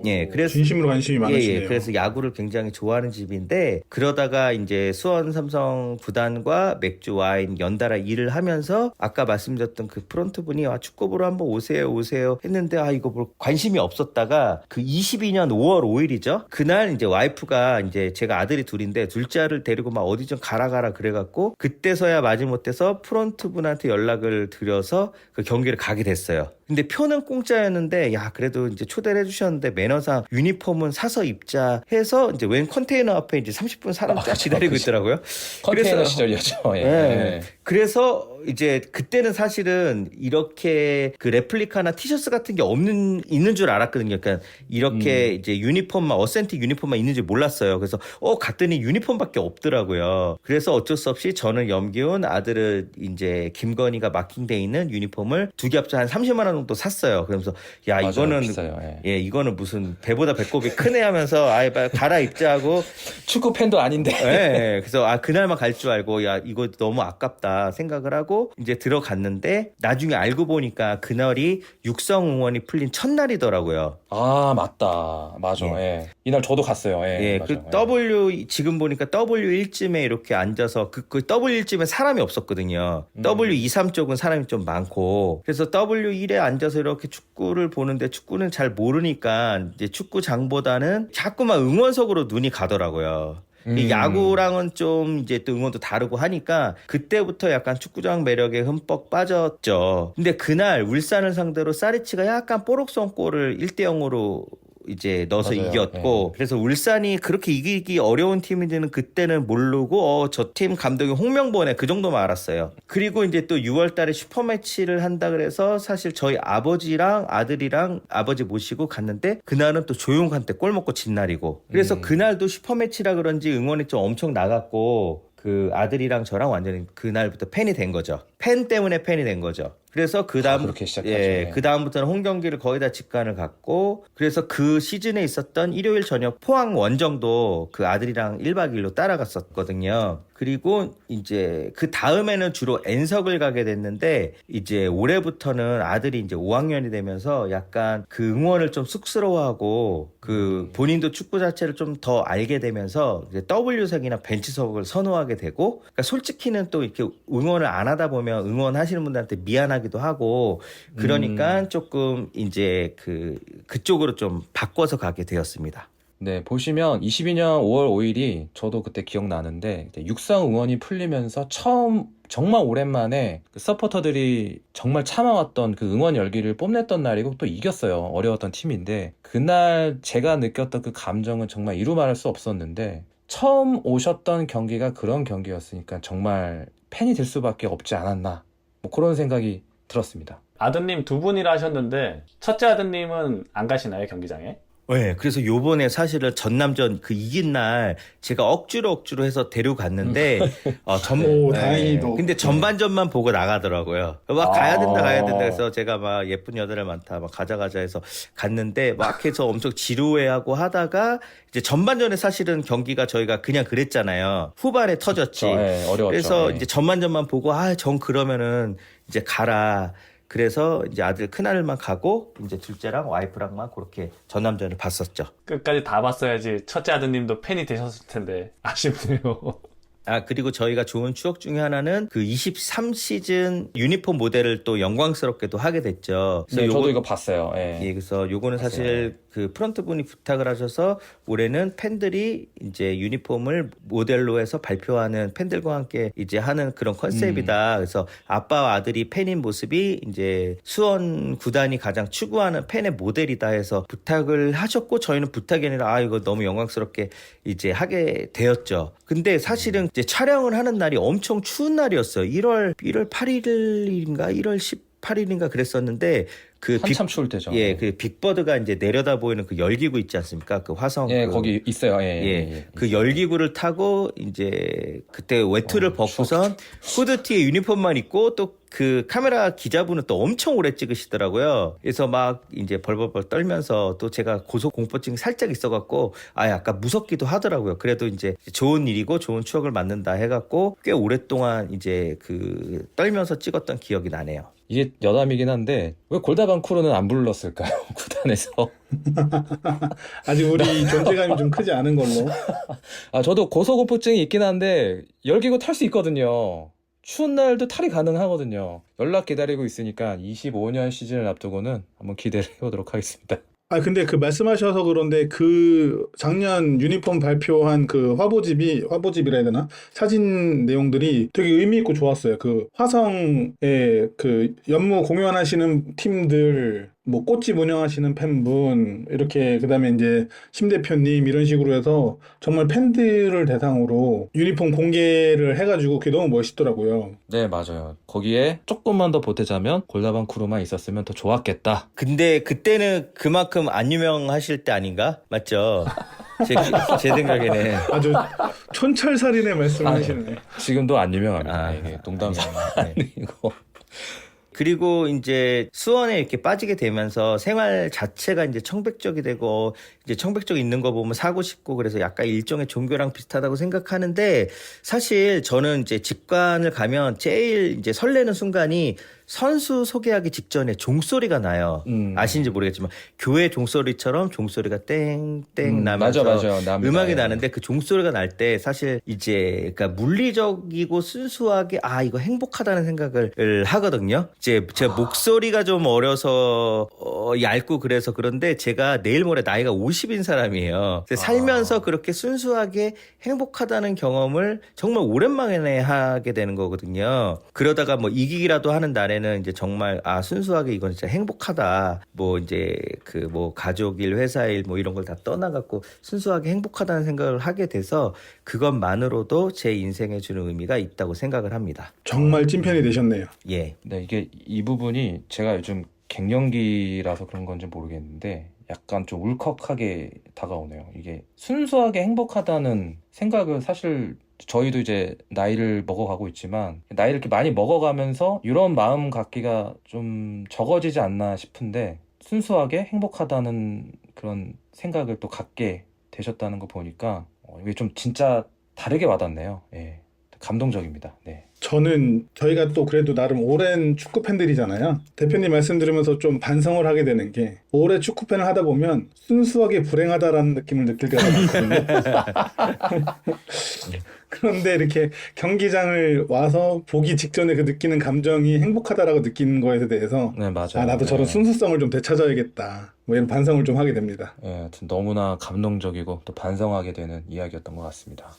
예, 그래서 진심으로 관심이 많으시네요. 예, 그래서 야구를 굉장히 좋아하는 집인데, 그러다가 이제 수원 삼성 구단과 맥주 와인 연달아 일을 하면서 아까 말씀드렸던 그 프론트 분이 축구 보러 한번 오세요 했는데 이거 뭐 관심이 없었다가 그 22년 5월 5일이죠. 그날 이제 와이프가 이제 제가 아들이 둘인데 둘째를 데리고 막 어디 좀 가라 그래갖고 그때서야 마지못해서 프론트 분한테 연락을 드려서 그 경기를 가게 됐어요. 근데 표는 공짜였는데 그래도 이제 초대를 해주셨는데 매너상 유니폼은 사서 입자 해서 이제 웬 컨테이너 앞에 이제 30분 사람 쫙 기다리고 있더라고요. 컨테이너 시절이었죠. 그래서 이제 그때는 사실은 이렇게 그 레플리카나 티셔츠 같은 게 있는 줄 알았거든요. 그러니까 이렇게 이제 유니폼만 어센틱 유니폼만 있는 줄 몰랐어요. 그래서 갔더니 유니폼밖에 없더라고요. 그래서 어쩔 수 없이 저는 염기훈, 아들은 이제 김건희가 마킹돼 있는 유니폼을 두 개 합쳐 한 30만 원 정도 샀어요. 그러면서 맞아요, 이거는 비싸요. 이거는 무슨 배보다 배꼽이 크네 하면서 갈아입자 하고 축구 팬도 아닌데. 그래서 그날만 갈 줄 알고 이거 너무 아깝다 생각을 하고 이제 들어갔는데 나중에 알고 보니까 그날이 육성 응원이 풀린 첫날이더라고요. 맞다. 맞아. 이날 저도 갔어요. 맞아. W 지금 보니까 W1쯤에 이렇게 앉아서 그 W1쯤에 사람이 없었거든요. W23 쪽은 사람이 좀 많고, 그래서 W1에 앉아서 이렇게 축구를 보는데 축구는 잘 모르니까 이제 축구장보다는 자꾸만 응원석으로 눈이 가더라고요. 야구랑은 좀 이제 또 응원도 다르고 하니까 그때부터 약간 축구장 매력에 흠뻑 빠졌죠. 근데 그날 울산을 상대로 사리치가 약간 뽀록선 골을 1대0으로 이제 넣어서 이겼고, 그래서 울산이 그렇게 이기기 어려운 팀인지는 그때는 모르고 저 팀 감독이 홍명보네 그 정도만 알았어요. 그리고 이제 또 6월 달에 슈퍼매치를 한다 그래서 사실 저희 아버지랑 아들이랑 아버지 모시고 갔는데 그날은 또 조용한 때 골 먹고 진 날이고, 그래서 그날도 슈퍼매치라 그런지 응원이 좀 엄청 나갔고 그 아들이랑 저랑 완전히 그날부터 팬이 된 거죠. 팬 때문에 팬이 된 거죠. 그래서 그다음 그렇게 시작하죠. 예, 그다음부터는 홈 경기를 거의 다 직관을 갖고 그래서 그 시즌에 있었던 일요일 저녁 포항 원정도 그 아들이랑 1박 2일로 따라갔었거든요. 그리고 이제 그 다음에는 주로 N석을 가게 됐는데 이제 올해부터는 아들이 이제 5학년이 되면서 약간 그 응원을 좀 쑥스러워하고 그 본인도 축구 자체를 좀 더 알게 되면서 이제 W석이나 벤치석을 선호하게 되고 그러니까 솔직히는 또 이렇게 응원을 안 하다 보면 응원하시는 분들한테 미안하기도 하고 그러니까 조금 이제 그쪽으로 좀 바꿔서 가게 되었습니다. 네, 보시면 22년 5월 5일이 저도 그때 기억나는데 육상 응원이 풀리면서 처음 정말 오랜만에 그 서포터들이 정말 참아왔던 그 응원 열기를 뽐냈던 날이고 또 이겼어요. 어려웠던 팀인데 그날 제가 느꼈던 그 감정은 정말 이루 말할 수 없었는데 처음 오셨던 경기가 그런 경기였으니까 정말 팬이 될 수밖에 없지 않았나 뭐 그런 생각이 들었습니다. 아드님 두 분이라 하셨는데 첫째 아드님은 안 가시나요, 경기장에? 네, 그래서 요번에 사실은 전남전 그 이긴 날 제가 억지로 해서 데려갔는데 오, 다행히도. 근데 전반전만 보고 나가더라고요. 막 가야 된다 해서 제가 막 예쁜 여자를 많다 막 가자 해서 갔는데 막 해서 엄청 지루해하고 하다가 이제 전반전에 사실은 경기가 저희가 그냥 그랬잖아요. 후반에 터졌지. 네, 어려웠죠. 그래서 이제 전반전만 보고 전 그러면은 이제 가라. 그래서 이제 아들 큰아들만 가고 이제 둘째랑 와이프랑만 그렇게 전남전을 봤었죠. 끝까지 다 봤어야지 첫째 아드님도 팬이 되셨을 텐데 아쉽네요. 그리고 저희가 좋은 추억 중에 하나는 그 23시즌 유니폼 모델을 또 영광스럽게도 하게 됐죠. 네, 저도 이거 봤어요. 예, 그래서 요거는 사실 그 프런트 분이 부탁을 하셔서 올해는 팬들이 이제 유니폼을 모델로 해서 발표하는 팬들과 함께 이제 하는 그런 컨셉이다. 그래서 아빠와 아들이 팬인 모습이 이제 수원 구단이 가장 추구하는 팬의 모델이다 해서 부탁을 하셨고 저희는 부탁이 아니라 이거 너무 영광스럽게 이제 하게 되었죠. 근데 사실은 이제 촬영을 하는 날이 엄청 추운 날이었어요. 1월 8일인가 1월 18일인가 그랬었는데 한참 추울 때죠. 예, 그 빅버드가 이제 내려다 보이는 그 열기구 있지 않습니까? 그 화성. 예, 거기 있어요. 그 열기구를 타고 이제 그때 외투를 벗고선 후드티에 유니폼만 입고 또 그 카메라 기자분은 또 엄청 오래 찍으시더라고요. 그래서 막 이제 벌벌벌 떨면서 또 제가 고소공포증이 살짝 있어갖고 약간 무섭기도 하더라고요. 그래도 이제 좋은 일이고 좋은 추억을 만든다 해갖고 꽤 오랫동안 이제 그 떨면서 찍었던 기억이 나네요. 이게 여담이긴 한데 왜 골다방 크루는 안 불렀을까요? 구단에서. 아직 우리 존재감이 좀 크지 않은 걸로. 저도 고소공포증이 있긴 한데 열기구 탈 수 있거든요. 추운 날도 탈이 가능하거든요. 연락 기다리고 있으니까 25년 시즌을 앞두고는 한번 기대를 해보도록 하겠습니다. 근데 그 말씀하셔서 그런데 그 작년 유니폼 발표한 그 화보집이라 해야 되나? 사진 내용들이 되게 의미 있고 좋았어요. 그 화성에 그 연무 공연하시는 팀들, 뭐 꽃집 운영하시는 팬분, 이렇게 그다음에 이제 심 대표님 이런 식으로 해서 정말 팬들을 대상으로 유니폼 공개를 해가지고 그게 너무 멋있더라고요. 네, 맞아요. 거기에 조금만 더 보태자면 골다방 크루만 있었으면 더 좋았겠다. 근데 그때는 그만큼 안 유명하실 때 아닌가? 맞죠? 제 생각에는. 아주 촌철살인의 말씀을 하시네. 지금도 안 유명합니다. 이게 농담이 아니고. 그리고 이제 수원에 이렇게 빠지게 되면서 생활 자체가 이제 청백적이 되고 이제 청백적 있는 거 보면 사고 싶고 그래서 약간 일종의 종교랑 비슷하다고 생각하는데 사실 저는 이제 직관을 가면 제일 이제 설레는 순간이 선수 소개하기 직전에 종소리가 나요. 아시는지 모르겠지만 교회 종소리처럼 종소리가 땡땡 나면서 맞아. 음악이 나는데 그 종소리가 날 때 사실 이제 그러니까 물리적이고 순수하게 이거 행복하다는 생각을 하거든요. 이제 제 목소리가 좀 어려서 얇고 그래서 그런데 제가 내일 모레 나이가 50인 사람이에요. 살면서 그렇게 순수하게 행복하다는 경험을 정말 오랜만에 하게 되는 거거든요. 그러다가 뭐 이기기라도 하는 날에는 이제 정말 순수하게 이건 진짜 행복하다. 뭐 이제 그 뭐 가족일, 회사일 뭐 이런 걸 다 떠나갖고 순수하게 행복하다는 생각을 하게 돼서 그것만으로도 제 인생에 주는 의미가 있다고 생각을 합니다. 정말 찐팬이 되셨네요. 예. 네, 이게 이 부분이 제가 요즘 갱년기라서 그런 건지 모르겠는데 약간 좀 울컥하게 다가오네요. 이게 순수하게 행복하다는 생각을 사실 저희도 이제 나이를 먹어가고 있지만 나이를 이렇게 많이 먹어가면서 이런 마음 갖기가 좀 적어지지 않나 싶은데 순수하게 행복하다는 그런 생각을 또 갖게 되셨다는 거 보니까 이게 좀 진짜 다르게 와닿네요. 예, 감동적입니다. 네. 저는 저희가 또 그래도 나름 오랜 축구 팬들이잖아요. 대표님 말씀 들으면서 좀 반성을 하게 되는 게 오래 축구 팬을 하다 보면 순수하게 불행하다라는 느낌을 느낄 때가 많거든요. 그런데 이렇게 경기장을 와서 보기 직전에 그 느끼는 감정이 행복하다라고 느끼는 거에 대해서 네, 맞아요. 아, 나도 저런 순수성을 좀 되찾아야겠다. 뭐 이런 반성을 좀 하게 됩니다. 예, 하여튼 너무나 감동적이고 또 반성하게 되는 이야기였던 것 같습니다.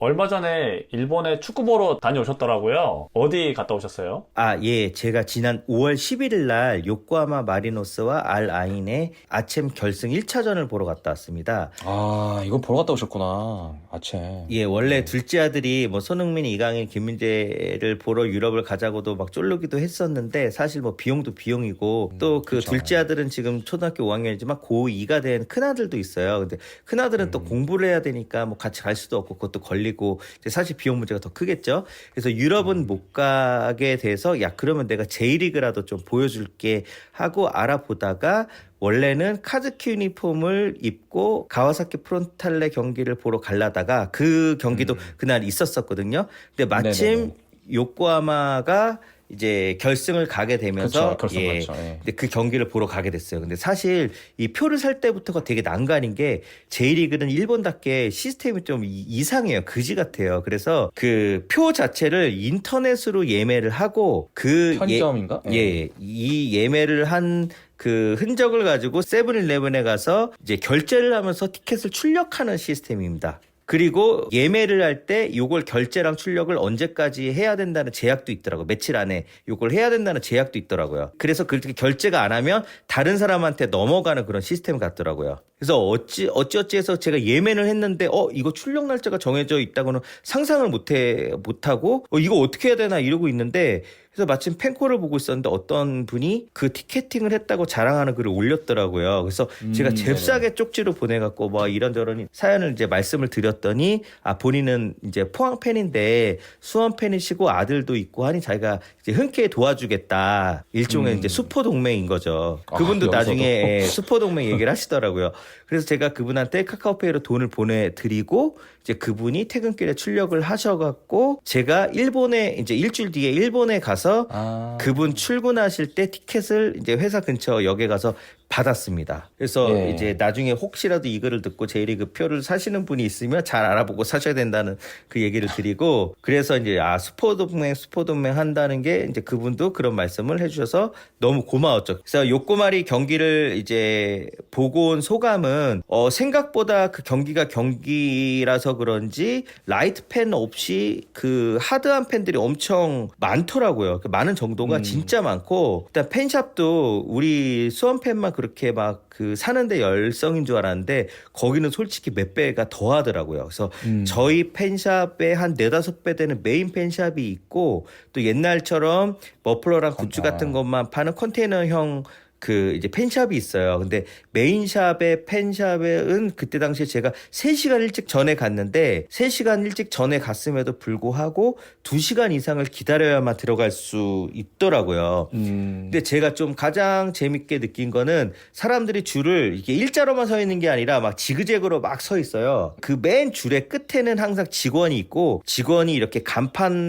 얼마 전에 일본에 축구 보러 다녀오셨더라고요. 어디 갔다 오셨어요? 아, 예. 제가 지난 5월 11일 날 요코하마 마리노스와 알 아인의 아챔 결승 1차전을 보러 갔다 왔습니다. 아, 이거 보러 갔다 오셨구나. 아체. 예, 원래 둘째 아들이 뭐 손흥민, 이강인, 김민재를 보러 유럽을 가자고도 막 쫄르기도 했었는데 사실 뭐 비용도 비용이고 또 그 그쵸. 둘째 아들은 지금 초등학교 5학년이지만 고2가 된 큰아들도 있어요. 근데 큰아들은 또 공부를 해야 되니까 뭐 같이 갈 수도 없고 그것도 걸리고 이제 사실 비용 문제가 더 크겠죠. 그래서 유럽은 못 가게 돼서 야, 그러면 내가 J리그라도 좀 보여줄게 하고 알아보다가 원래는 카즈키 유니폼을 입고 가와사키 프론탈레 경기를 보러 가려다가 그 경기도 그날 있었었거든요. 근데 마침 네네네. 요코하마가 이제 결승을 가게 되면서 그쵸, 결승 갔죠. 예. 근데 그 경기를 보러 가게 됐어요. 근데 사실 이 표를 살 때부터가 되게 난관인 게 J리그는 일본답게 시스템이 좀 이상해요. 그지 같아요. 그래서 그 표 자체를 인터넷으로 예매를 하고 그 편의점인가? 예, 이 예매를 한 그 흔적을 가지고 세븐일레븐에 가서 이제 결제를 하면서 티켓을 출력하는 시스템입니다. 그리고 예매를 할 때 요걸 결제랑 출력을 언제까지 해야 된다는 제약도 있더라고요. 며칠 안에 요걸 해야 된다는 제약도 있더라고요. 그래서 그렇게 결제가 안 하면 다른 사람한테 넘어가는 그런 시스템 같더라고요. 그래서 어찌 해서 제가 예매를 했는데 이거 출력 날짜가 정해져 있다고는 상상을 못하고 이거 어떻게 해야 되나 이러고 있는데 그래서 마침 팬콜을 보고 있었는데 어떤 분이 그 티켓팅을 했다고 자랑하는 글을 올렸더라고요. 그래서 제가 잽싸게 쪽지로 보내갖고 뭐 이런저런 사연을 이제 말씀을 드렸더니 본인은 이제 포항 팬인데 수원 팬이시고 아들도 있고 하니 자기가 이제 흔쾌히 도와주겠다. 일종의 이제 수포 동맹인 거죠. 그분도 나중에 수포 동맹 얘기를 하시더라고요. 그래서 제가 그분한테 카카오페이로 돈을 보내드리고 이제 그분이 퇴근길에 출력을 하셔갖고 제가 일본에 이제 일주일 뒤에 일본에 가서 그분 출근하실 때 티켓을 이제 회사 근처 역에 가서 받았습니다. 그래서 이제 나중에 혹시라도 이 글을 듣고 J리그 표를 사시는 분이 있으면 잘 알아보고 사셔야 된다는 그 얘기를 드리고 그래서 이제 스포동맹 한다는 게 이제 그분도 그런 말씀을 해주셔서 너무 고마웠죠. 그래서 요코마리 경기를 이제 보고 온 소감은 생각보다 그 경기가 경기라서 그런지 라이트 팬 없이 그 하드한 팬들이 엄청 많더라고요. 그 많은 정도가 진짜 많고 일단 팬샵도 우리 수원 팬만 그렇게 막 그 사는데 열성인 줄 알았는데 거기는 솔직히 몇 배가 더 하더라고요. 그래서 저희 팬샵에 한 4-5배 되는 메인 팬샵이 있고 또 옛날처럼 머플러랑 굿즈 같은 것만 파는 컨테이너형 그 이제 팬샵이 있어요. 근데 메인샵의 팬샵은 그때 당시에 제가 3시간 일찍 전에 갔는데 3시간 일찍 전에 갔음에도 불구하고 2시간 이상을 기다려야만 들어갈 수 있더라고요. 근데 제가 좀 가장 재밌게 느낀 거는 사람들이 줄을 이게 일자로만 서 있는 게 아니라 막 지그재그로 막 서 있어요. 그 맨 줄의 끝에는 항상 직원이 있고 직원이 이렇게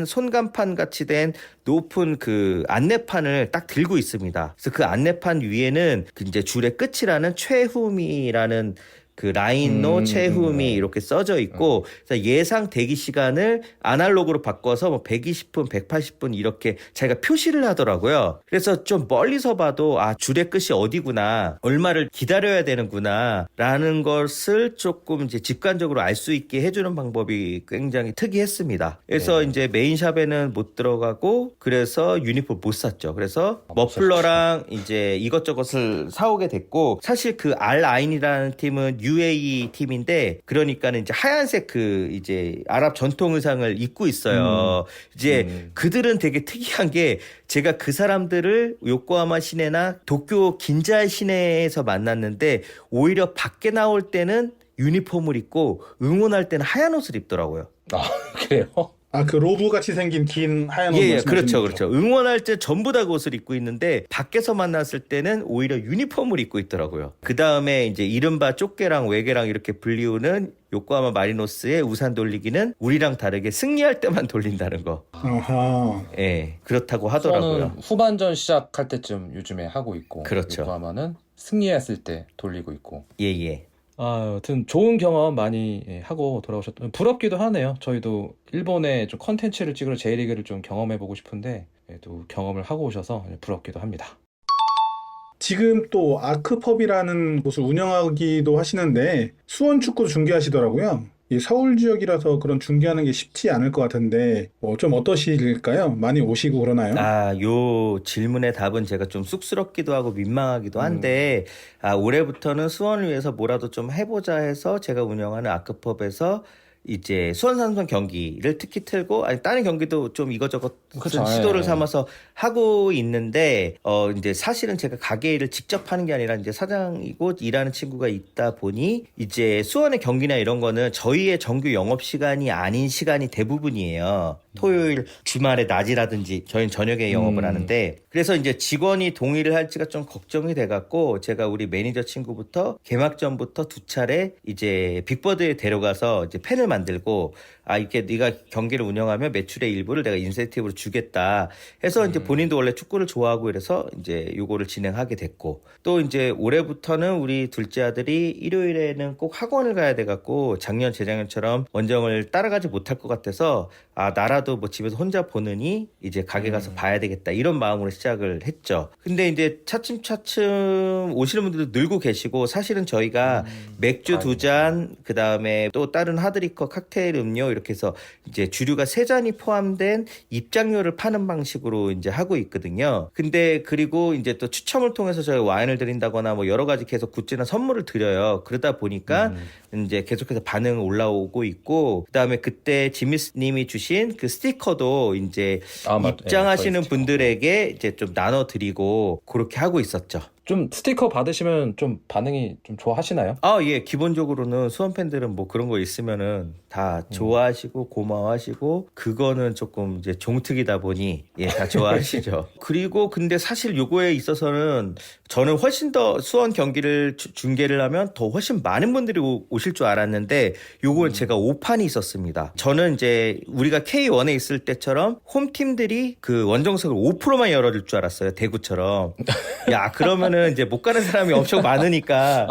손간판 같이 된 높은 그 안내판을 딱 들고 있습니다. 그래서 그 안내판 위에는 그 이제 줄의 끝이라는 최후미라는 그 라인노 최후미 이렇게 써져 있고 그래서 예상 대기 시간을 아날로그로 바꿔서 뭐 120분, 180분 이렇게 자기가 표시를 하더라고요. 그래서 좀 멀리서 봐도 줄의 끝이 어디구나, 얼마를 기다려야 되는구나 라는 것을 조금 이제 직관적으로 알 수 있게 해주는 방법이 굉장히 특이했습니다. 그래서 이제 메인샵에는 못 들어가고 그래서 유니폼 못 샀죠. 그래서 머플러랑 이제 이것저것을 사오게 됐고 사실 그 알 아인이라는 팀은 UAE 팀인데 그러니까는 이제 하얀색 그 이제 아랍 전통 의상을 입고 있어요. 이제 그들은 되게 특이한 게 제가 그 사람들을 요코하마 시내나 도쿄 긴자 시내에서 만났는데 오히려 밖에 나올 때는 유니폼을 입고 응원할 때는 하얀 옷을 입더라고요. 아, 그래요? 아, 그 로브 같이 생긴 긴 하얀 옷 예, 말씀하시는 그렇죠, 거죠? 그렇죠. 응원할 때 전부 다 그 옷을 입고 있는데 밖에서 만났을 때는 오히려 유니폼을 입고 있더라고요. 그 다음에 이제 이른바 쪼개랑 외계랑 이렇게 불리우는 요코하마 마리노스의 우산 돌리기는 우리랑 다르게 승리할 때만 돌린다는 거. 아하. 예, 그렇다고 하더라고요. 수원은 후반전 시작할 때쯤 요즘에 하고 있고, 그렇죠. 요코하마는 승리했을 때 돌리고 있고. 예, 예. 아, 여튼 좋은 경험 많이 하고 돌아오셨던, 부럽기도 하네요. 저희도 일본에 좀 컨텐츠를 찍으러 J리그를 좀 경험해보고 싶은데, 또 경험을 하고 오셔서 부럽기도 합니다. 지금 또 아크펍이라는 곳을 운영하기도 하시는데 수원 축구 중계하시더라고요. 이 서울 지역이라서 그런 중계하는 게 쉽지 않을 것 같은데 좀 어떠실까요? 많이 오시고 그러나요? 아, 요 질문의 답은 제가 좀 쑥스럽기도 하고 민망하기도 한데, 올해부터는 수원을 위해서 뭐라도 좀 해보자 해서 제가 운영하는 아크펍에서 이제 수원 삼성 경기를 특히 틀고, 아니 다른 경기도 좀 이것저것 그쵸, 시도를 예. 삼아서 하고 있는데, 이제 사실은 제가 가게 일을 직접 하는 게 아니라 이제 사장이고 일하는 친구가 있다 보니 이제 수원의 경기나 이런 거는 저희의 정규 영업 시간이 아닌 시간이 대부분이에요. 토요일 주말에 낮이라든지 저희는 저녁에 영업을 하는데, 그래서 이제 직원이 동의를 할지가 좀 걱정이 돼갖고 제가 우리 매니저 친구부터 개막전부터 두 차례 이제 빅버드에 데려가서 이제 펜을 만들고, 이렇게 네가 경기를 운영하면 매출의 일부를 내가 인센티브로 주겠다 해서 이제 본인도 원래 축구를 좋아하고 이래서 이제 요거를 진행하게 됐고, 또 이제 올해부터는 우리 둘째 아들이 일요일에는 꼭 학원을 가야 돼갖고 작년 재작년처럼 원정을 따라가지 못할 것 같아서 나라도 뭐 집에서 혼자 보느니 이제 가게 가서 봐야 되겠다 이런 마음으로 시작을 했죠. 근데 이제 차츰차츰 오시는 분들도 늘고 계시고, 사실은 저희가 맥주 2잔 그 다음에 또 다른 하드리커 칵테일 음료 이렇게 해서 이제 주류가 3잔이 포함된 입장료를 파는 방식으로 이제 하고 있거든요. 근데 그리고 이제 또 추첨을 통해서 저희 와인을 드린다거나 뭐 여러 가지 계속 굿즈나 선물을 드려요. 그러다 보니까 이제 계속해서 반응 올라오고 있고, 그다음에 그때 지미스님이 주신 그 스티커도 이제 입장하시는 분들에게 이제 좀 나눠드리고 그렇게 하고 있었죠. 좀 스티커 받으시면 좀 반응이 좀 좋아하시나요? 예. 기본적으로는 수원 팬들은 뭐 그런 거 있으면은 다 좋아하시고 고마워하시고, 그거는 조금 이제 종특이다 보니 다 좋아하시죠. 그리고 근데 사실 요거에 있어서는 저는 훨씬 더 수원 경기를 중계를 하면 더 훨씬 많은 분들이 오실 줄 알았는데, 요건 제가 오판이 있었습니다. 저는 이제 우리가 K1에 있을 때처럼 홈팀들이 그 원정석을 5%만 열어줄 줄 알았어요. 대구처럼. 야, 그러면은 이제 못 가는 사람이 엄청 많으니까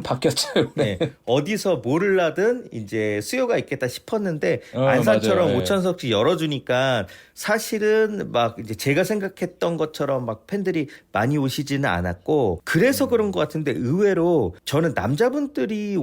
바뀌었죠. 네. 어디서 뭐를 하든 이제 수요가 있겠다 싶었는데, 안산처럼 맞아요. 5,000석씩 열어주니까 사실은 막 이제 제가 생각했던 것처럼 막 팬들이 많이 오시지는 않았고, 그래서 그런 것 같은데 의외로 저는 남자분들끼리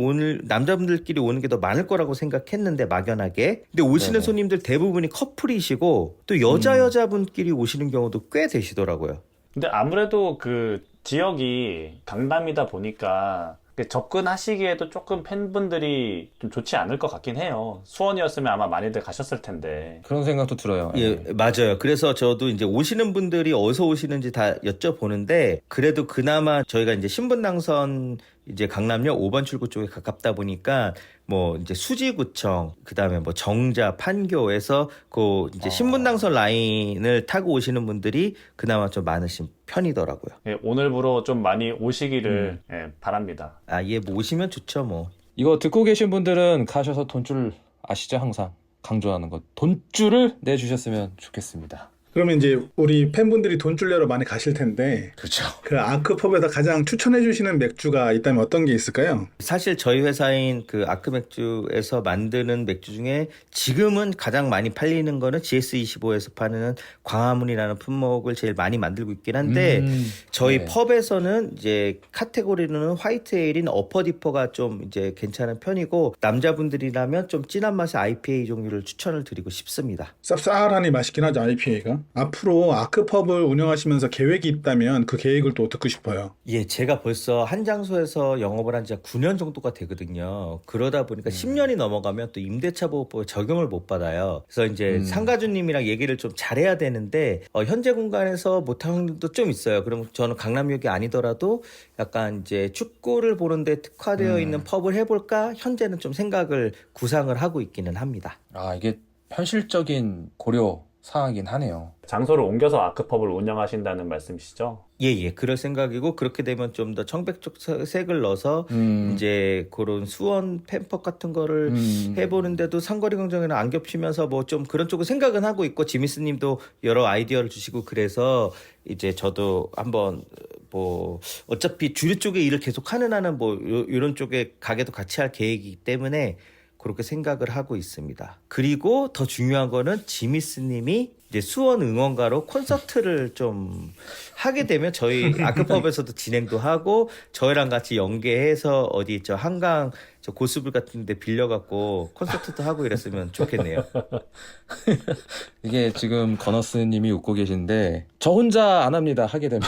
오는 게 더 많을 거라고 생각했는데, 막연하게. 근데 오시는 손님들 대부분이 커플이시고 또 여자분끼리 오시는 경우도 꽤 되시더라고요. 근데 아무래도 그 지역이 강남이다 보니까 접근하시기에도 조금 팬분들이 좀 좋지 않을 것 같긴 해요. 수원이었으면 아마 많이들 가셨을 텐데. 그런 생각도 들어요. 예, 맞아요. 그래서 저도 이제 오시는 분들이 어디서 오시는지 다 여쭤보는데, 그래도 그나마 저희가 이제 신분당선 이제 강남역 5번 출구 쪽에 가깝다 보니까 뭐 이제 수지구청, 그다음에 뭐 정자, 판교에서 그 이제 신분당선 라인을 타고 오시는 분들이 그나마 좀 많으신 편이더라고요. 예, 오늘부로 좀 많이 오시기를 바랍니다. 뭐 오시면 좋죠, 뭐. 이거 듣고 계신 분들은 가셔서 돈줄 아시죠? 항상 강조하는 것. 돈줄을 내주셨으면 좋겠습니다. 그러면 이제 우리 팬분들이 돈줄 내러 많이 가실 텐데 그렇죠. 그 아크펍에서 가장 추천해 주시는 맥주가 있다면 어떤 게 있을까요? 사실 저희 회사인 그 아크맥주에서 만드는 맥주 중에 지금은 가장 많이 팔리는 거는 GS25에서 파는 광화문이라는 품목을 제일 많이 만들고 있긴 한데, 저희 펍에서는 이제 카테고리는 화이트 에일인 어퍼디퍼가 좀 이제 괜찮은 편이고, 남자분들이라면 좀 진한 맛의 IPA 종류를 추천을 드리고 싶습니다. 쌉쌀하니 맛있긴 하죠, IPA가. 있나요? 앞으로 아크펍을 운영하시면서 계획이 있다면 그 계획을 또 듣고 싶어요. 예, 제가 벌써 한 장소에서 영업을 한 지가 9년 정도가 되거든요. 그러다 보니까 10년이 넘어가면 또 임대차 보호법에 적용을 못 받아요. 그래서 이제 상가주님이랑 얘기를 좀 잘해야 되는데 현재 공간에서 못하는 것도 좀 있어요. 그럼 저는 강남역이 아니더라도 약간 이제 축구를 보는데 특화되어 있는 펍을 해볼까? 현재는 좀 생각을 구상을 하고 있기는 합니다. 아, 이게 현실적인 고려 사항이긴 하네요. 장소를 옮겨서 아크펍을 운영하신다는 말씀이시죠? 예, 그럴 생각이고 그렇게 되면 좀 더 청백적 색을 넣어서 이제 그런 수원 펜펍 같은 거를 해보는데도 상거리 경쟁이랑 안 겹치면서 뭐 좀 그런 쪽을 생각은 하고 있고 지미스님도 여러 아이디어를 주시고 그래서 이제 저도 한번 뭐 어차피 주류 쪽의 일을 계속 하는 한은 뭐 이런 쪽에 가게도 같이 할 계획이기 때문에 그렇게 생각을 하고 있습니다. 그리고 더 중요한 거는 지미스님이 이제 수원 응원가로 콘서트를 좀 하게 되면 저희 아크펍에서도 진행도 하고 저희랑 같이 연계해서 어디 저 한강 저 고수불 같은 데 빌려갖고 콘서트도 하고 이랬으면 좋겠네요. 이게 지금 건어스님이 웃고 계신데 저 혼자 안 합니다. 하게 되면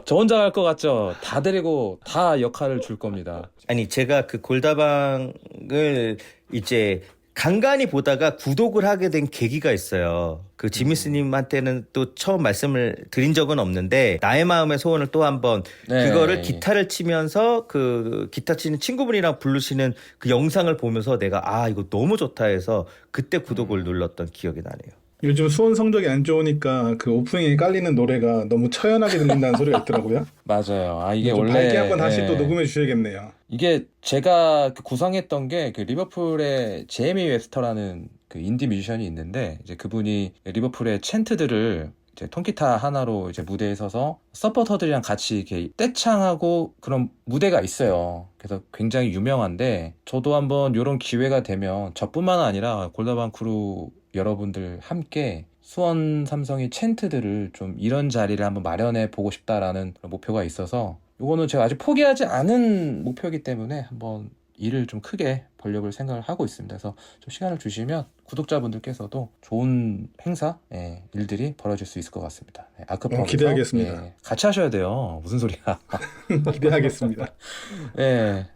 저 혼자 갈 것 같죠? 다 데리고 다 역할을 줄 겁니다. 아니 제가 그 골다방을 이제 간간히 보다가 구독을 하게 된 계기가 있어요. 그 지미스님한테는 또 처음 말씀을 드린 적은 없는데 나의 마음의 소원을 또 한번 네. 그거를 기타를 치면서 그 기타 치는 친구분이랑 부르시는 그 영상을 보면서 내가 이거 너무 좋다 해서 그때 구독을 눌렀던 기억이 나네요. 요즘 수원 성적이 안 좋으니까 그 오프닝에 깔리는 노래가 너무 처연하게 들린다는 소리가 있더라고요. 맞아요. 아, 이게 좀 원래 밝게 한번 다시 또 녹음해 주셔야겠네요. 이게 제가 구상했던 게 그 리버풀의 제이미 웨스터라는 그 인디 뮤지션이 있는데 이제 그분이 리버풀의 챈트들을 이제 통기타 하나로 이제 무대에 서서 서포터들이랑 같이 이렇게 떼창하고 그런 무대가 있어요. 그래서 굉장히 유명한데 저도 한번 이런 기회가 되면 저뿐만 아니라 골다방 크루 여러분들 함께 수원 삼성의 챈트들을 좀 이런 자리를 한번 마련해 보고 싶다라는 그런 목표가 있어서 이거는 제가 아직 포기하지 않은 목표이기 때문에 한번 일을 좀 크게 벌려볼 생각을 하고 있습니다. 그래서 좀 시간을 주시면 구독자분들께서도 좋은 행사, 일들이 벌어질 수 있을 것 같습니다. 아크펍에서 기대하겠습니다. 같이 하셔야 돼요. 무슨 소리야. 기대하겠습니다.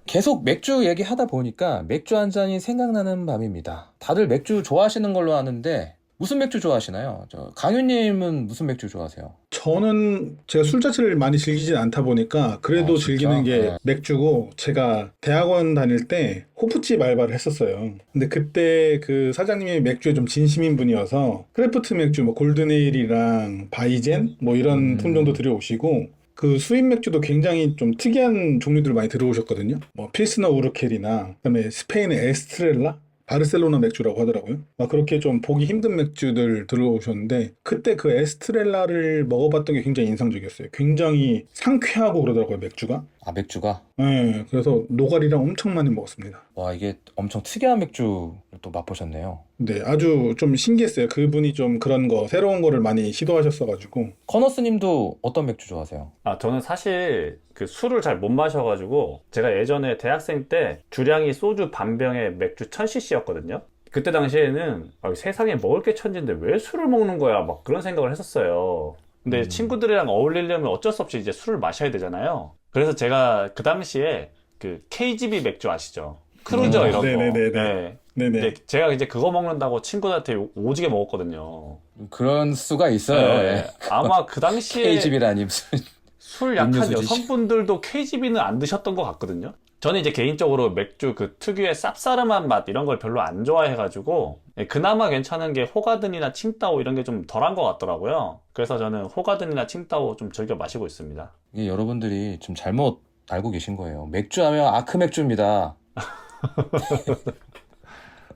계속 맥주 얘기하다 보니까 맥주 한 잔이 생각나는 밤입니다. 다들 맥주 좋아하시는 걸로 아는데 무슨 맥주 좋아하시나요? 강윤님은 무슨 맥주 좋아하세요? 저는 제가 술 자체를 많이 즐기진 않다 보니까 그래도 즐기는 게 맥주고 제가 대학원 다닐 때 호프집 알바를 했었어요. 근데 그때 그 사장님이 맥주에 좀 진심인 분이어서 크래프트 맥주 뭐 골든에일이랑 바이젠 뭐 이런 품종도 들여오시고 그 수입 맥주도 굉장히 좀 특이한 종류들 많이 들어오셨거든요. 뭐 필스너 우르켈이나 그다음에 스페인의 에스트렐라 바르셀로나 맥주라고 하더라고요. 막 그렇게 좀 보기 힘든 맥주들 들어오셨는데 그때 그 에스트렐라를 먹어봤던 게 굉장히 인상적이었어요. 굉장히 상쾌하고 그러더라고요, 맥주가. 아, 맥주가? 네, 그래서 노가리랑 엄청 많이 먹었습니다. 와, 이게 엄청 특이한 맥주를 또 맛보셨네요. 네, 아주 좀 신기했어요. 그분이 좀 그런 거, 새로운 거를 많이 시도하셨어가지고. 커너스님도 어떤 맥주 좋아하세요? 저는 사실 그 술을 잘 못 마셔가지고 제가 예전에 대학생 때 주량이 소주 반병에 맥주 1000cc였거든요. 그때 당시에는 세상에 먹을 게 천지인데 왜 술을 먹는 거야 막 그런 생각을 했었어요. 근데 친구들이랑 어울리려면 어쩔 수 없이 이제 술을 마셔야 되잖아요. 그래서 제가 그 당시에 그 KGB 맥주 아시죠? 크루저 이런 거. 네네네. 근데 제가 이제 그거 먹는다고 친구들한테 오지게 먹었거든요. 그런 수가 있어요. 아마 그 당시에 KGB라니 무슨 술 약한 음료수지. 여성분들도 KGB는 안 드셨던 것 같거든요. 저는 이제 개인적으로 맥주 그 특유의 쌉싸름한 맛 이런 걸 별로 안 좋아해가지고 그나마 괜찮은 게 호가든이나 칭따오 이런 게 좀 덜한 것 같더라고요. 그래서 저는 호가든이나 칭따오 좀 즐겨 마시고 있습니다. 이게 여러분들이 좀 잘못 알고 계신 거예요. 맥주 하면 아크 맥주입니다.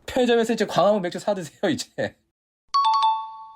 편의점에서 이제 광화문 맥주 사 드세요, 이제.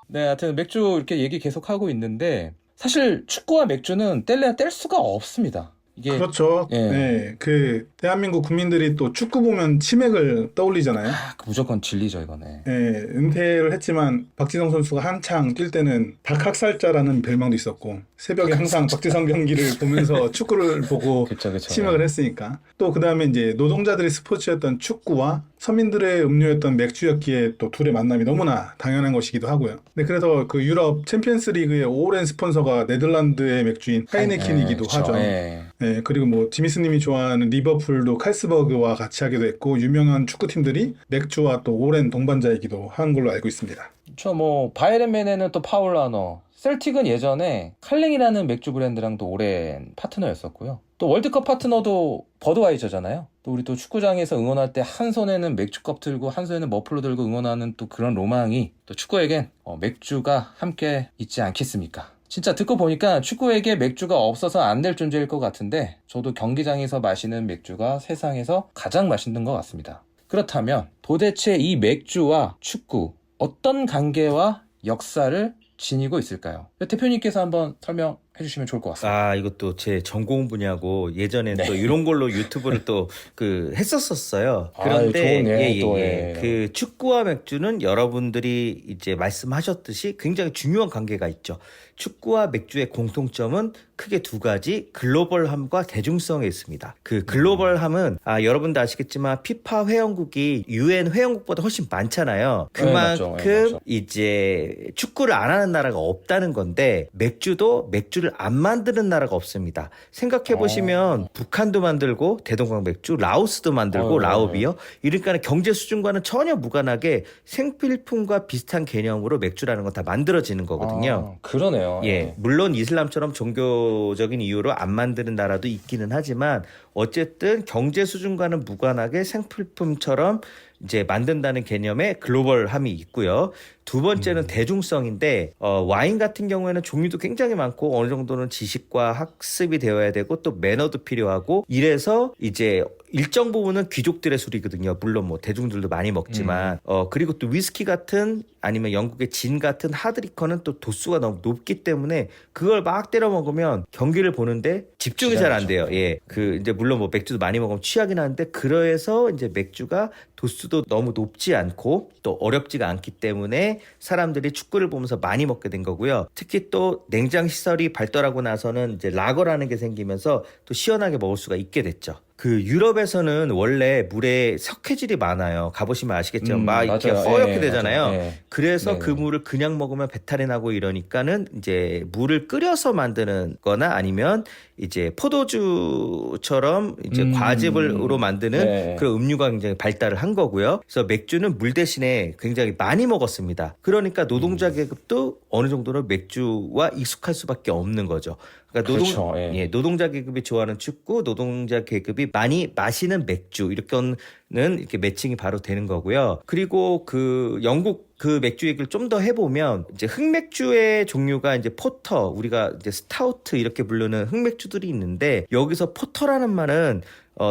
네, 하여튼 맥주 이렇게 얘기 계속 하고 있는데 사실 축구와 맥주는 뗄래야 뗄 수가 없습니다. 이게 그렇죠. 네, 그 대한민국 국민들이 또 축구 보면 치맥을 떠올리잖아요. 무조건 진리죠, 이거네. 네, 은퇴를 했지만 박지성 선수가 한창 뛸 때는 닭학살자라는 별명도 있었고 새벽에 항상 박지성 경기를 보면서 축구를 보고 그쵸. 치맥을 했으니까 또 그 다음에 이제 노동자들의 스포츠였던 축구와 서민들의 음료였던 맥주였기에 또 둘의 만남이 너무나 당연한 것이기도 하고요. 네, 그래서 그 유럽 챔피언스 리그의 오랜 스폰서가 네덜란드의 맥주인 하이네켄이기도 하죠. 네, 그리고 뭐 지미스님이 좋아하는 리버풀도 칼스버그와 같이 하기도 했고 유명한 축구팀들이 맥주와 또 오랜 동반자이기도 한 걸로 알고 있습니다. 그렇죠. 뭐 바이에른 뮌헨은 또 파울라너, 셀틱은 예전에 칼링이라는 맥주 브랜드랑 또 오랜 파트너였었고요. 또 월드컵 파트너도 버드와이저잖아요. 또 우리 또 축구장에서 응원할 때 한 손에는 맥주컵 들고 한 손에는 머플러 들고 응원하는 또 그런 로망이 또 축구에겐 맥주가 함께 있지 않겠습니까? 진짜 듣고 보니까 축구에게 맥주가 없어서 안 될 존재일 것 같은데 저도 경기장에서 마시는 맥주가 세상에서 가장 맛있는 것 같습니다. 그렇다면 도대체 이 맥주와 축구 어떤 관계와 역사를 지니고 있을까요? 대표님께서 한번 설명해 주시면 좋을 것 같습니다. 이것도 제 전공 분야고 예전에 또 이런 걸로 유튜브를 또 했었었어요. 그런데 그 축구와 맥주는 여러분들이 이제 말씀하셨듯이 굉장히 중요한 관계가 있죠. 축구와 맥주의 공통점은 크게 두 가지, 글로벌함과 대중성에 있습니다. 그 글로벌함은 여러분도 아시겠지만 피파 회원국이 UN 회원국보다 훨씬 많잖아요. 그만큼 이제 축구를 안 하는 나라가 없다는 건데 맥주도 맥주를 안 만드는 나라가 없습니다. 생각해 보시면 북한도 만들고 대동강 맥주, 라오스도 만들고 라오비어, 이러니까 경제 수준과는 전혀 무관하게 생필품과 비슷한 개념으로 맥주라는 건 다 만들어지는 거거든요. 그러네요. 예, 물론 이슬람처럼 종교적인 이유로 안 만드는 나라도 있기는 하지만 어쨌든 경제 수준과는 무관하게 생필품처럼 이제 만든다는 개념의 글로벌함이 있고요. 두 번째는 대중성인데 와인 같은 경우에는 종류도 굉장히 많고 어느 정도는 지식과 학습이 되어야 되고 또 매너도 필요하고 이래서 이제 일정 부분은 귀족들의 술이거든요. 물론 뭐 대중들도 많이 먹지만 그리고 또 위스키 같은 아니면 영국의 진 같은 하드리커는 또 도수가 너무 높기 때문에 그걸 막 때려 먹으면 경기를 보는데 집중이 잘 안 돼요. 예, 그 이제 물론 뭐 맥주도 많이 먹으면 취하긴 하는데 그래서 이제 맥주가 도수도 너무 높지 않고 또 어렵지가 않기 때문에 사람들이 축구를 보면서 많이 먹게 된 거고요. 특히 또 냉장 시설이 발달하고 나서는 이제 라거라는 게 생기면서 또 시원하게 먹을 수가 있게 됐죠. 그 유럽에서는 원래 물에 석회질이 많아요. 가보시면 아시겠지만 막 이렇게 허옇게 되잖아요. 그래서 그 물을 그냥 먹으면 배탈이 나고 이러니까는 이제 물을 끓여서 만드는 거나 아니면 이제 포도주처럼 이제 과즙으로 만드는 그런 음료가 굉장히 발달을 한 거고요. 그래서 맥주는 물 대신에 굉장히 많이 먹었습니다. 그러니까 노동자 계급도 어느 정도는 맥주와 익숙할 수밖에 없는 거죠. 그러니까 노동자 계급이 좋아하는 축구, 노동자 계급이 많이 마시는 맥주 이렇게는 이렇게 매칭이 바로 되는 거고요. 그리고 그 영국 그 맥주 얘기를 좀 더 해보면 이제 흑맥주의 종류가 이제 포터, 우리가 이제 스타우트 이렇게 부르는 흑맥주들이 있는데 여기서 포터라는 말은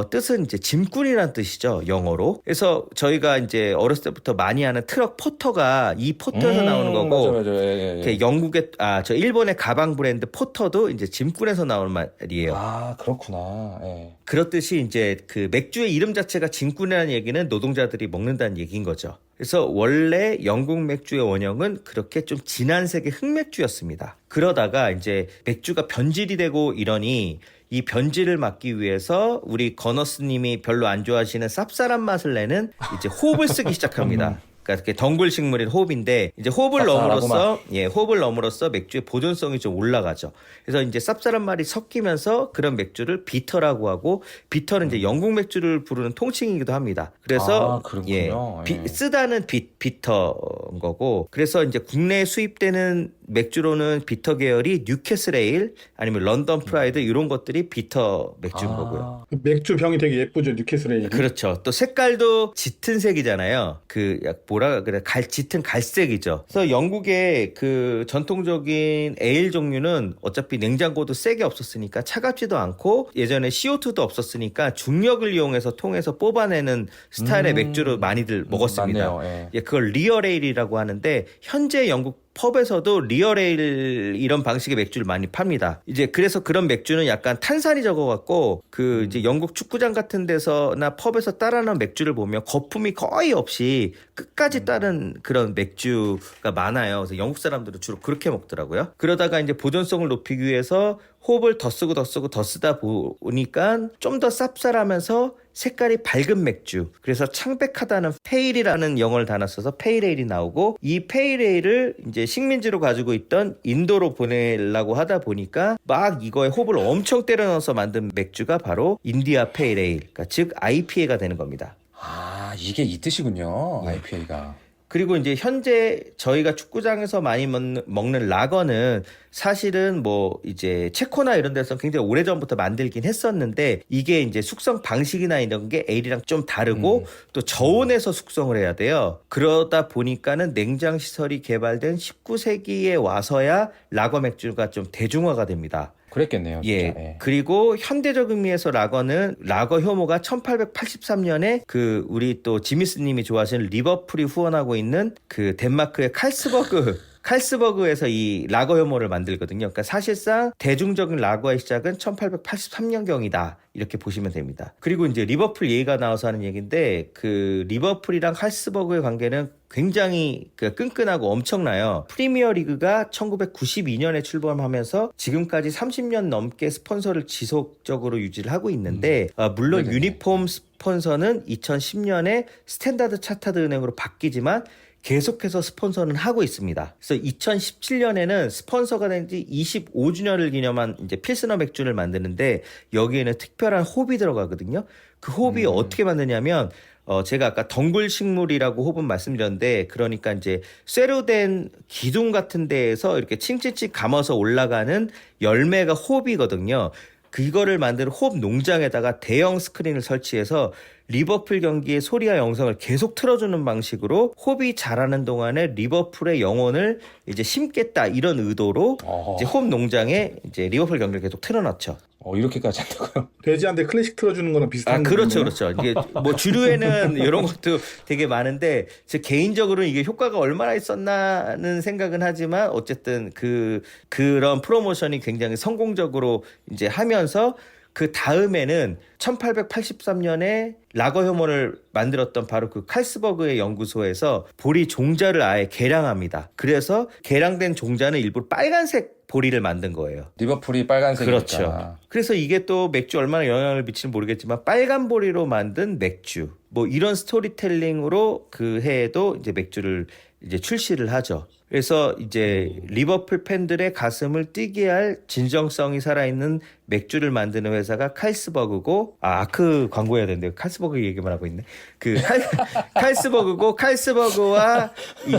뜻은 이제 짐꾼이라는 뜻이죠, 영어로. 그래서 저희가 이제 어렸을 때부터 많이 하는 트럭 포터가 이 포터에서 나오는 거고, 맞아. 영국의 일본의 가방 브랜드 포터도 이제 짐꾼에서 나오는 말이에요. 그렇구나. 그렇듯이 이제 그 맥주의 이름 자체가 짐꾼이라는 얘기는 노동자들이 먹는다는 얘기인 거죠. 그래서 원래 영국 맥주의 원형은 그렇게 좀 진한 색의 흑맥주였습니다. 그러다가 이제 맥주가 변질이 되고 이러니 이 변질을 막기 위해서 우리 건어스님이 별로 안 좋아하시는 쌉쌀한 맛을 내는 이제 호흡을 쓰기 시작합니다. 그러니까 이렇게 덩굴 식물인 호흡인데 이제 호흡을 넣음으로써 맥주의 보존성이 좀 올라가죠. 그래서 이제 쌉쌀한 말이 섞이면서 그런 맥주를 비터라고 하고 비터는 이제 영국 맥주를 부르는 통칭이기도 합니다. 그래서 쓰다는 비터인 거고 그래서 이제 국내에 수입되는 맥주로는 비터 계열이 뉴캐슬 에일 아니면 런던 프라이드 이런 것들이 비터 맥주인 거고요. 맥주 병이 되게 예쁘죠, 뉴캐슬 에일. 그렇죠. 또 색깔도 짙은 색이잖아요. 짙은 갈색이죠. 그래서 영국의 그 전통적인 에일 종류는 어차피 냉장고도 세게 없었으니까 차갑지도 않고 예전에 CO2도 없었으니까 중력을 이용해서 통해서 뽑아내는 스타일의 맥주를 많이들 먹었습니다. 그걸 리얼 에일이라고 하는데 현재 영국 펍에서도 리얼에일 이런 방식의 맥주를 많이 팝니다. 이제 그래서 그런 맥주는 약간 탄산이 적어갖고 그 이제 영국 축구장 같은 데서나 펍에서 따라하는 맥주를 보면 거품이 거의 없이 끝까지 따른 그런 맥주가 많아요. 그래서 영국 사람들은 주로 그렇게 먹더라고요. 그러다가 이제 보존성을 높이기 위해서 호흡을 더 쓰다 보니까 좀 더 쌉쌀하면서 색깔이 밝은 맥주, 그래서 창백하다는 페일이라는 영어를 단어 써서 페일에일이 나오고, 이 페일에일을 이제 식민지로 가지고 있던 인도로 보내려고 하다 보니까 막 이거에 홉을 엄청 때려 넣어서 만든 맥주가 바로 인디아 페일에일, 그러니까 즉 IPA가 되는 겁니다. 아, 이게 이 뜻이군요. IPA가. 그리고 이제 현재 저희가 축구장에서 많이 먹는 라거는 사실은 뭐 이제 체코나 이런 데서 굉장히 오래전부터 만들긴 했었는데, 이게 이제 숙성 방식이나 이런 게 에일이랑 좀 다르고 또 저온에서 숙성을 해야 돼요. 그러다 보니까는 냉장 시설이 개발된 19세기에 와서야 라거 맥주가 좀 대중화가 됩니다. 그랬겠네요. 진짜. 예. 그리고 현대적 의미에서 라거는 라거 효모가 1883년에 그 우리 또 지미스님이 좋아하시는 리버풀이 후원하고 있는 그 덴마크의 칼스버그에서 이 라거 효모를 만들거든요. 그러니까 사실상 대중적인 라거의 시작은 1883년경이다. 이렇게 보시면 됩니다. 그리고 이제 리버풀 얘기가 나와서 하는 얘기인데, 그 리버풀이랑 칼스버그의 관계는 굉장히 끈끈하고 엄청나요. 프리미어 리그가 1992년에 출범하면서 지금까지 30년 넘게 스폰서를 지속적으로 유지를 하고 있는데, 물론 네네네. 유니폼 스폰서는 2010년에 스탠다드 차타드 은행으로 바뀌지만 계속해서 스폰서는 하고 있습니다. 그래서 2017년에는 스폰서가 된 지 25주년을 기념한 이제 필스너 맥주를 만드는데, 여기에는 특별한 홉이 들어가거든요. 그 홉이 어떻게 만드냐면, 제가 아까 덩굴 식물이라고 홉은 말씀드렸는데, 그러니까 이제 쇠로 된 기둥 같은 데에서 이렇게 칭칭칭 감아서 올라가는 열매가 홉이거든요. 그거를 만드는 홉 농장에다가 대형 스크린을 설치해서 리버풀 경기의 소리와 영상을 계속 틀어주는 방식으로 홉이 자라는 동안에 리버풀의 영혼을 이제 심겠다, 이런 의도로 이제 홉 농장에 이제 리버풀 경기를 계속 틀어놨죠. 이렇게까지 한다고요? 돼지한테 클래식 틀어주는 거랑 비슷한 그렇죠, 거네요. 그렇죠. 이게 뭐 주류에는 이런 것도 되게 많은데, 제 개인적으로는 이게 효과가 얼마나 있었나는 생각은 하지만, 어쨌든 그런 프로모션이 굉장히 성공적으로 이제 하면서, 그 다음에는 1883년에 라거 효모를 만들었던 바로 그 칼스버그의 연구소에서 보리 종자를 아예 개량합니다. 그래서 개량된 종자는 일부러 빨간색 보리를 만든 거예요. 리버풀이 빨간색이니까. 그렇죠. 그래서 이게 또 맥주 얼마나 영향을 미치는지 모르겠지만, 빨간 보리로 만든 맥주, 뭐 이런 스토리텔링으로 그 해에도 이제 맥주를 이제 출시를 하죠. 그래서 이제 리버풀 팬들의 가슴을 뛰게 할 진정성이 살아있는 맥주를 만드는 회사가 칼스버그고, 아크 광고해야 되는데요. 칼스버그 얘기만 하고 있네. 칼스버그고, 칼스버그와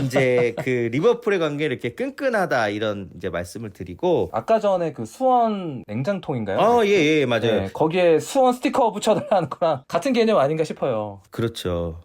이제 그 리버풀의 관계를 이렇게 끈끈하다, 이런 이제 말씀을 드리고. 아까 전에 그 수원 냉장통인가요? 예, 맞아요. 네, 거기에 수원 스티커 붙여달라는 거랑 같은 개념 아닌가 싶어요. 그렇죠.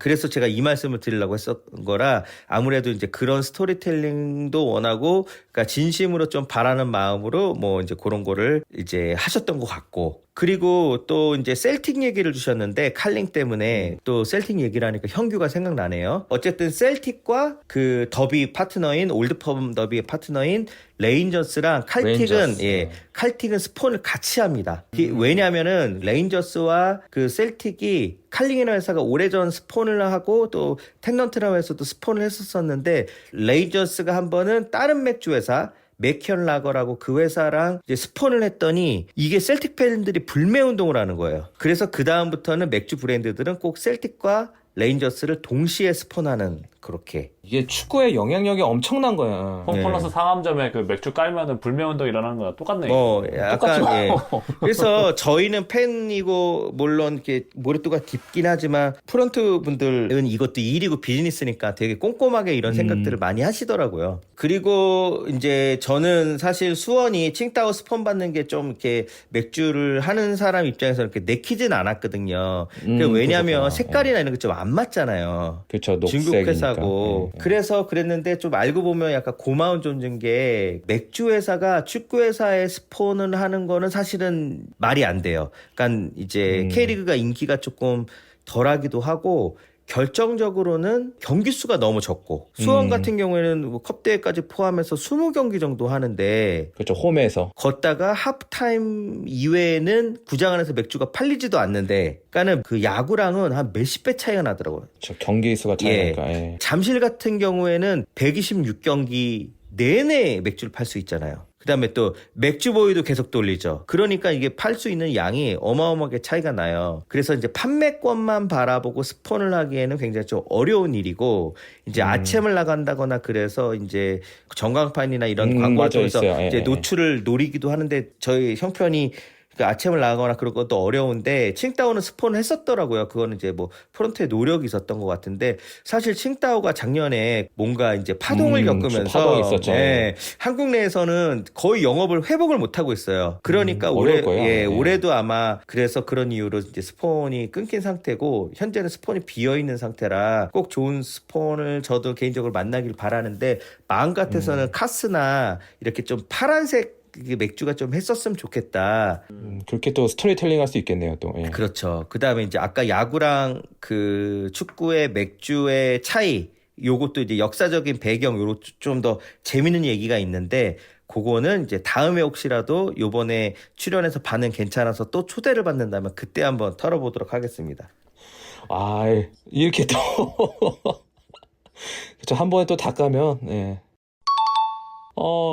그래서 제가 이 말씀을 드리려고 했었던 거라, 아무래도 이제 그런 스토리텔링도 원하고, 그러니까 진심으로 좀 바라는 마음으로 뭐 이제 그런 거를 이제 하셨던 것 같고. 그리고 또 이제 셀틱 얘기를 주셨는데, 칼링 때문에 또 셀틱 얘기를 하니까 형규가 생각나네요. 어쨌든 셀틱과 그 더비 파트너인, 올드펌 더비의 파트너인 레인저스랑 칼틱은, 칼틱은 스폰을 같이 합니다. 왜냐면은 레인저스와 그 셀틱이, 칼링이라는 회사가 오래전 스폰을 하고 또 텐넌트라는 회사도 스폰을 했었었는데, 레인저스가 한 번은 다른 맥주 회사 맥현 라거라고 그 회사랑 이제 스폰을 했더니, 이게 셀틱 팬들이 불매 운동을 하는 거예요. 그래서 그 다음부터는 맥주 브랜드들은 꼭 셀틱과 레인저스를 동시에 스폰하는, 그렇게. 이게 축구의 영향력이 엄청난 거야. 홈플러스 상암점에 그 맥주 깔면은 불매운동 일어나는 거랑 똑같네. 약간, 그래서 저희는 팬이고, 물론 이렇게 몰입도가 깊긴 하지만, 프런트 분들은 이것도 일이고 비즈니스니까 되게 꼼꼼하게 이런 생각들을 많이 하시더라고요. 그리고 이제 저는 사실 수원이 칭따오 스폰 받는 게 좀 이렇게 맥주를 하는 사람 입장에서 이렇게 내키진 않았거든요. 왜냐면 그렇구나. 색깔이나 이런 게 좀 안 맞잖아요. 그렇죠. 중국 녹색이니까. 회사고. 그래서 그랬는데, 좀 알고 보면 약간 고마운 존재인 게, 맥주 회사가 축구 회사에 스폰을 하는 거는 사실은 말이 안 돼요. 그러니까 이제 K리그가 인기가 조금 덜하기도 하고, 결정적으로는 경기 수가 너무 적고, 수원 같은 경우에는 뭐 컵대회까지 포함해서 20경기 정도 하는데, 그렇죠. 홈에서. 걷다가 하프타임 이외에는 구장 안에서 맥주가 팔리지도 않는데, 그러니까는 그 야구랑은 한 몇십 배 차이가 나더라고요. 경기 수가 차이니까. 잠실 같은 경우에는 126경기 내내 맥주를 팔 수 있잖아요. 그 그다음에 또 맥주보이도 계속 돌리죠. 그러니까 이게 팔 수 있는 양이 어마어마하게 차이가 나요. 그래서 이제 판매권만 바라보고 스폰을 하기에는 굉장히 좀 어려운 일이고 이제 아챔을 나간다거나 그래서 이제 전광판이나 이런 광고 쪽에서 이제 노출을 노리기도 하는데 저희 형편이 그 아침을 나가거나 그런 것도 어려운데 칭따오는 스폰을 했었더라고요. 그거는 이제 뭐 프론트에 노력이 있었던 것 같은데 사실 칭따오가 작년에 뭔가 이제 파동을 겪으면서 파동이 있었죠. 한국 내에서는 거의 영업을 회복을 못 하고 있어요. 그러니까 올해도 아마 그래서 그런 이유로 이제 스폰이 끊긴 상태고 현재는 스폰이 비어 있는 상태라 꼭 좋은 스폰을 저도 개인적으로 만나길 바라는데 마음 같아서는 카스나 이렇게 좀 파란색 맥주가 좀 했었으면 좋겠다. 그렇게 또 스토리텔링 할 수 있겠네요, 또. 예. 그렇죠. 그 다음에 이제 아까 야구랑 그 축구의 맥주의 차이, 요것도 이제 역사적인 배경, 요런 좀 더 재밌는 얘기가 있는데, 그거는 이제 다음에 혹시라도 요번에 출연해서 반응 괜찮아서 또 초대를 받는다면 그때 한번 털어보도록 하겠습니다. 아, 이렇게 또. 그렇죠. 한 번에 또 다 까면, 예.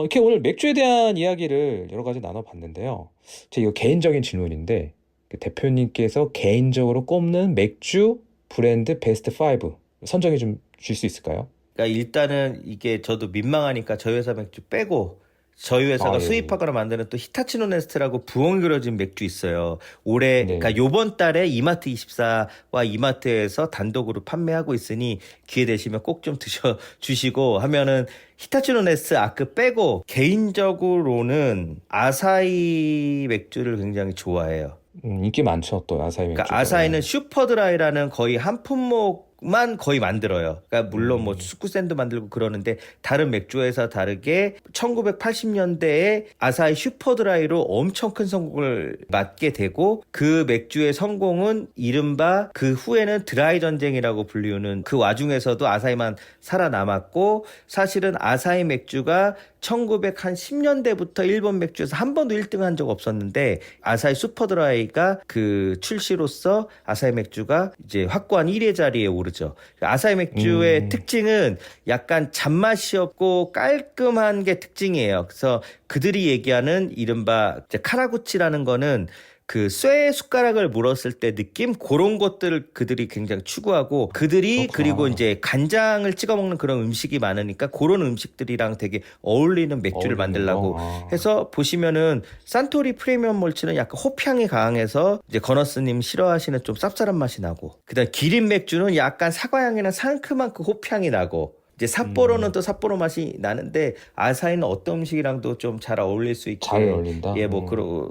이렇게 오늘 맥주에 대한 이야기를 여러 가지 나눠봤는데요. 제 이거 개인적인 질문인데, 그 대표님께서 개인적으로 꼽는 맥주 브랜드 베스트 5 선정해 좀 줄 수 있을까요? 그러니까 일단은 이게 저도 민망하니까 저희 회사 맥주 빼고 저희 회사가 수입하거나 만드는 또 히타치노 네스트라고 부엉이 그려진 맥주 있어요. 올해 그러니까 요번 달에 이마트 24와 이마트에서 단독으로 판매하고 있으니 기회 되시면 꼭 좀 드셔 주시고 하면은 히타치노 네스트 아크 빼고 개인적으로는 아사히 맥주를 굉장히 좋아해요. 인기 많죠, 또 아사히 맥주. 그러니까 아사히는 슈퍼드라이라는 거의 한 품목만 거의 만들어요. 그러니까 물론 뭐 스쿠센도 만들고 그러는데 다른 맥주 회사 다르게 1980년대에 아사히 슈퍼드라이로 엄청 큰 성공을 맞게 되고 그 맥주의 성공은 이른바 그 후에는 드라이 전쟁이라고 불리우는 그 와중에서도 아사히만 살아남았고 사실은 아사히 맥주가 1910년대부터 일본 맥주에서 한 번도 1등 한 적 없었는데 아사히 슈퍼드라이가 그 출시로서 아사히 맥주가 이제 확고한 1위 자리에 오르죠. 아사히 맥주의 특징은 약간 잔맛이 없고 깔끔한 게 특징이에요. 그래서 그들이 얘기하는 이른바 카라구치라는 거는 그 쇠 숟가락을 물었을 때 느낌 그런 것들을 그들이 굉장히 추구하고 그들이 그리고 이제 간장을 찍어 먹는 그런 음식이 많으니까 그런 음식들이랑 되게 어울리는 맥주를 만들려고 해서 보시면은 산토리 프리미엄 몰츠는 약간 호피향이 강해서 이제 건어스님 싫어하시는 좀 쌉쌀한 맛이 나고 그다음 기린 맥주는 약간 사과향이나 상큼한 그 호피향이 나고 이제 삿포로는 또 삿포로 맛이 나는데 아사히는 어떤 음식이랑도 좀 잘 어울릴 수 있게 잘 어울린다. 예, 뭐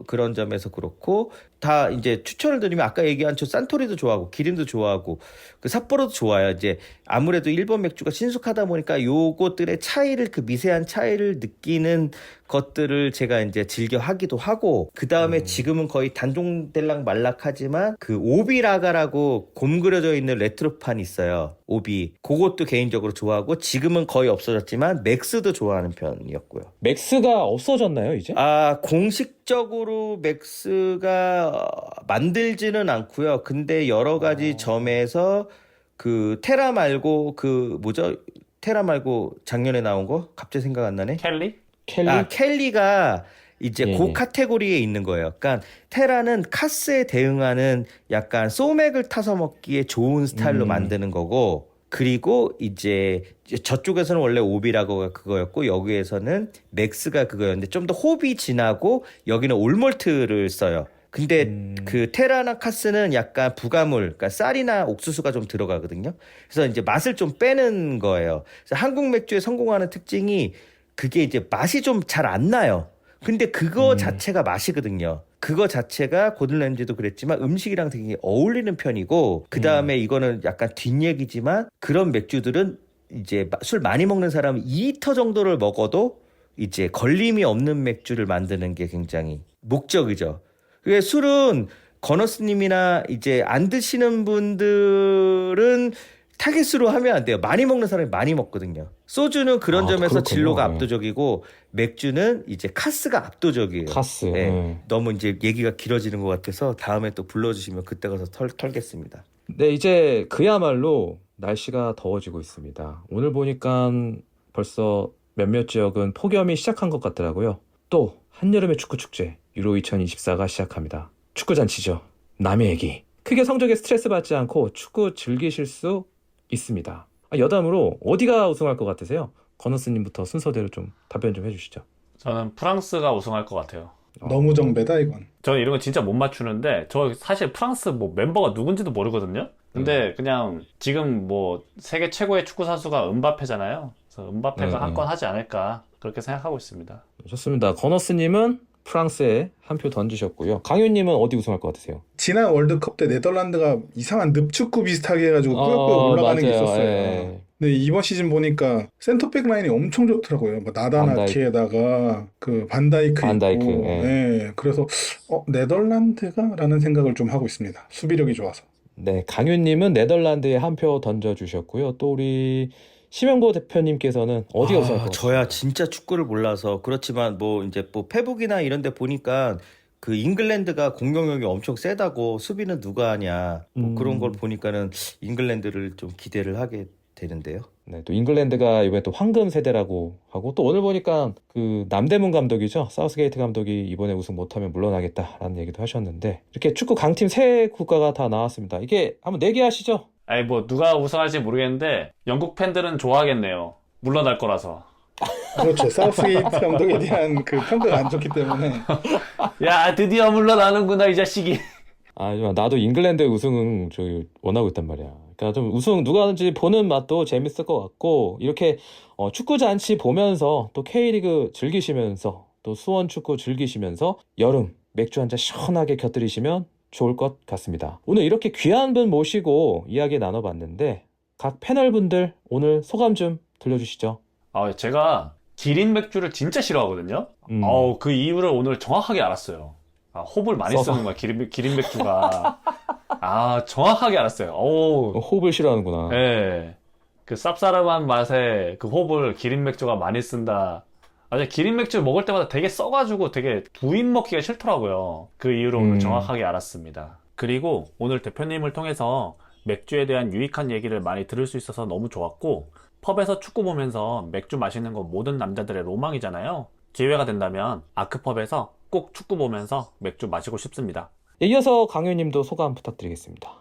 그런 점에서 그렇고 다 이제 추천을 드리면 아까 얘기한 저 산토리도 좋아하고 기린도 좋아하고 그 삿포로도 좋아요. 이제 아무래도 일본 맥주가 친숙하다 보니까 요것들의 차이를 그 미세한 차이를 느끼는 것들을 제가 이제 즐겨 하기도 하고 그 다음에 지금은 거의 단종될락 말락하지만 그 오비라가라고 곰 그려져 있는 레트로판이 있어요. 오비 그것도 개인적으로 좋아하고 지금은 거의 없어졌지만 맥스도 좋아하는 편이었고요. 맥스가 없어졌나요 이제? 공식적으로 맥스가 만들지는 않고요. 근데 여러 가지 점에서 그 테라 말고 그 뭐죠? 테라 말고 작년에 나온 거 갑자기 생각 안 나네. 켈리? 켈리가 이제 그 카테고리에 있는 거예요. 그러니까 테라는 카스에 대응하는 약간 소맥을 타서 먹기에 좋은 스타일로 만드는 거고 그리고 이제 저쪽에서는 원래 오비라고가 그거였고 여기에서는 맥스가 그거였는데 좀 더 호흡이 진하고 여기는 올몰트를 써요. 근데 그 테라나 카스는 약간 부가물, 그러니까 쌀이나 옥수수가 좀 들어가거든요. 그래서 이제 맛을 좀 빼는 거예요. 그래서 한국 맥주에 성공하는 특징이 그게 이제 맛이 좀 잘 안 나요. 근데 그거 자체가 맛이거든요. 그거 자체가 고든 램지도 그랬지만 음식이랑 되게 어울리는 편이고 그 다음에 이거는 약간 뒷얘기지만 그런 맥주들은 이제 술 많이 먹는 사람은 2리터 정도를 먹어도 이제 걸림이 없는 맥주를 만드는 게 굉장히 목적이죠. 왜 술은 건어스님이나 이제 안 드시는 분들은 타겟으로 하면 안 돼요. 많이 먹는 사람이 많이 먹거든요. 소주는 그런 점에서 그렇군요. 진로가 압도적이고 맥주는 이제 카스가 압도적이에요. 카스. 네. 너무 이제 얘기가 길어지는 것 같아서 다음에 또 불러주시면 그때 가서 털겠습니다. 네, 이제 그야말로 날씨가 더워지고 있습니다. 오늘 보니까 벌써 몇몇 지역은 폭염이 시작한 것 같더라고요. 또 한여름의 축구 축제 유로 2024가 시작합니다. 축구 잔치죠. 남의 얘기. 크게 성적에 스트레스 받지 않고 축구 즐기실 수 있습니다. 여담으로 어디가 우승할 것 같으세요? 건우스님부터 순서대로 좀 답변 좀 해주시죠. 저는 프랑스가 우승할 것 같아요. 너무 정배다 이건. 저는 이런 거 진짜 못 맞추는데 저 사실 프랑스 뭐 멤버가 누군지도 모르거든요. 근데 그냥 지금 뭐 세계 최고의 축구 선수가 은바페잖아요. 그래서 은바페가 한 건 하지 않을까 그렇게 생각하고 있습니다. 좋습니다. 건우스님은 프랑스에 한 표 던지셨고요. 강윤님은 어디 우승할 것 같으세요? 지난 월드컵 때 네덜란드가 이상한 늪축구 비슷하게 해가지고 꾸역꾸역 올라가는 게 맞아요. 있었어요. 예. 근데 이번 시즌 보니까 센터백 라인이 엄청 좋더라고요. 뭐 나다나키에다가 그 반다이크 있고. 예. 네, 그래서 네덜란드가라는 생각을 좀 하고 있습니다. 수비력이 좋아서. 네, 강윤님은 네덜란드에 한 표 던져주셨고요. 또 우리 심영보 대표님께서는 어디가 우승할 것 같아요? 저야 진짜 축구를 몰라서 그렇지만 뭐 이제 뭐 페북이나 이런 데 보니까 그 잉글랜드가 공격력이 엄청 세다고 수비는 누가 하냐 뭐 그런 걸 보니까는 잉글랜드를 좀 기대를 하게 되는데요. 네, 또 잉글랜드가 이번에 또 황금 세대라고 하고 또 오늘 보니까 그 남대문 감독이죠. 사우스게이트 감독이 이번에 우승 못하면 물러나겠다라는 얘기도 하셨는데 이렇게 축구 강팀 세 국가가 다 나왔습니다. 이게 한번 내기하시죠. 아니 뭐 누가 우승할지 모르겠는데 영국 팬들은 좋아하겠네요. 물러날 거라서. 그렇죠. 사우스게이트 감독에 대한 그 평가가 안 좋기 때문에. 야 드디어 물러나는구나 이 자식이. 하지만 나도 잉글랜드 우승은 저기 원하고 있단 말이야. 그러니까 좀 우승 누가 하는지 보는 맛도 재밌을 것 같고 이렇게 축구 잔치 보면서 또 K리그 즐기시면서 또 수원 축구 즐기시면서 여름 맥주 한잔 시원하게 곁들이시면 좋을 것 같습니다. 오늘 이렇게 귀한 분 모시고 이야기 나눠봤는데 각 패널분들 오늘 소감 좀 들려주시죠. 제가 기린 맥주를 진짜 싫어하거든요. 그 이유를 오늘 정확하게 알았어요. 호불 많이 쓰는 거야 기린 맥주가. 정확하게 알았어요. 호흡을 싫어하는구나. 네. 그 쌉싸름한 맛에 그 호불 기린 맥주가 많이 쓴다. 기린 맥주 먹을 때마다 되게 써가지고 되게 부인 먹기가 싫더라고요. 그 이유로 오늘 정확하게 알았습니다. 그리고 오늘 대표님을 통해서 맥주에 대한 유익한 얘기를 많이 들을 수 있어서 너무 좋았고 펍에서 축구 보면서 맥주 마시는 거 모든 남자들의 로망이잖아요. 기회가 된다면 아크펍에서 꼭 축구 보면서 맥주 마시고 싶습니다. 이어서 강효님도 소감 부탁드리겠습니다.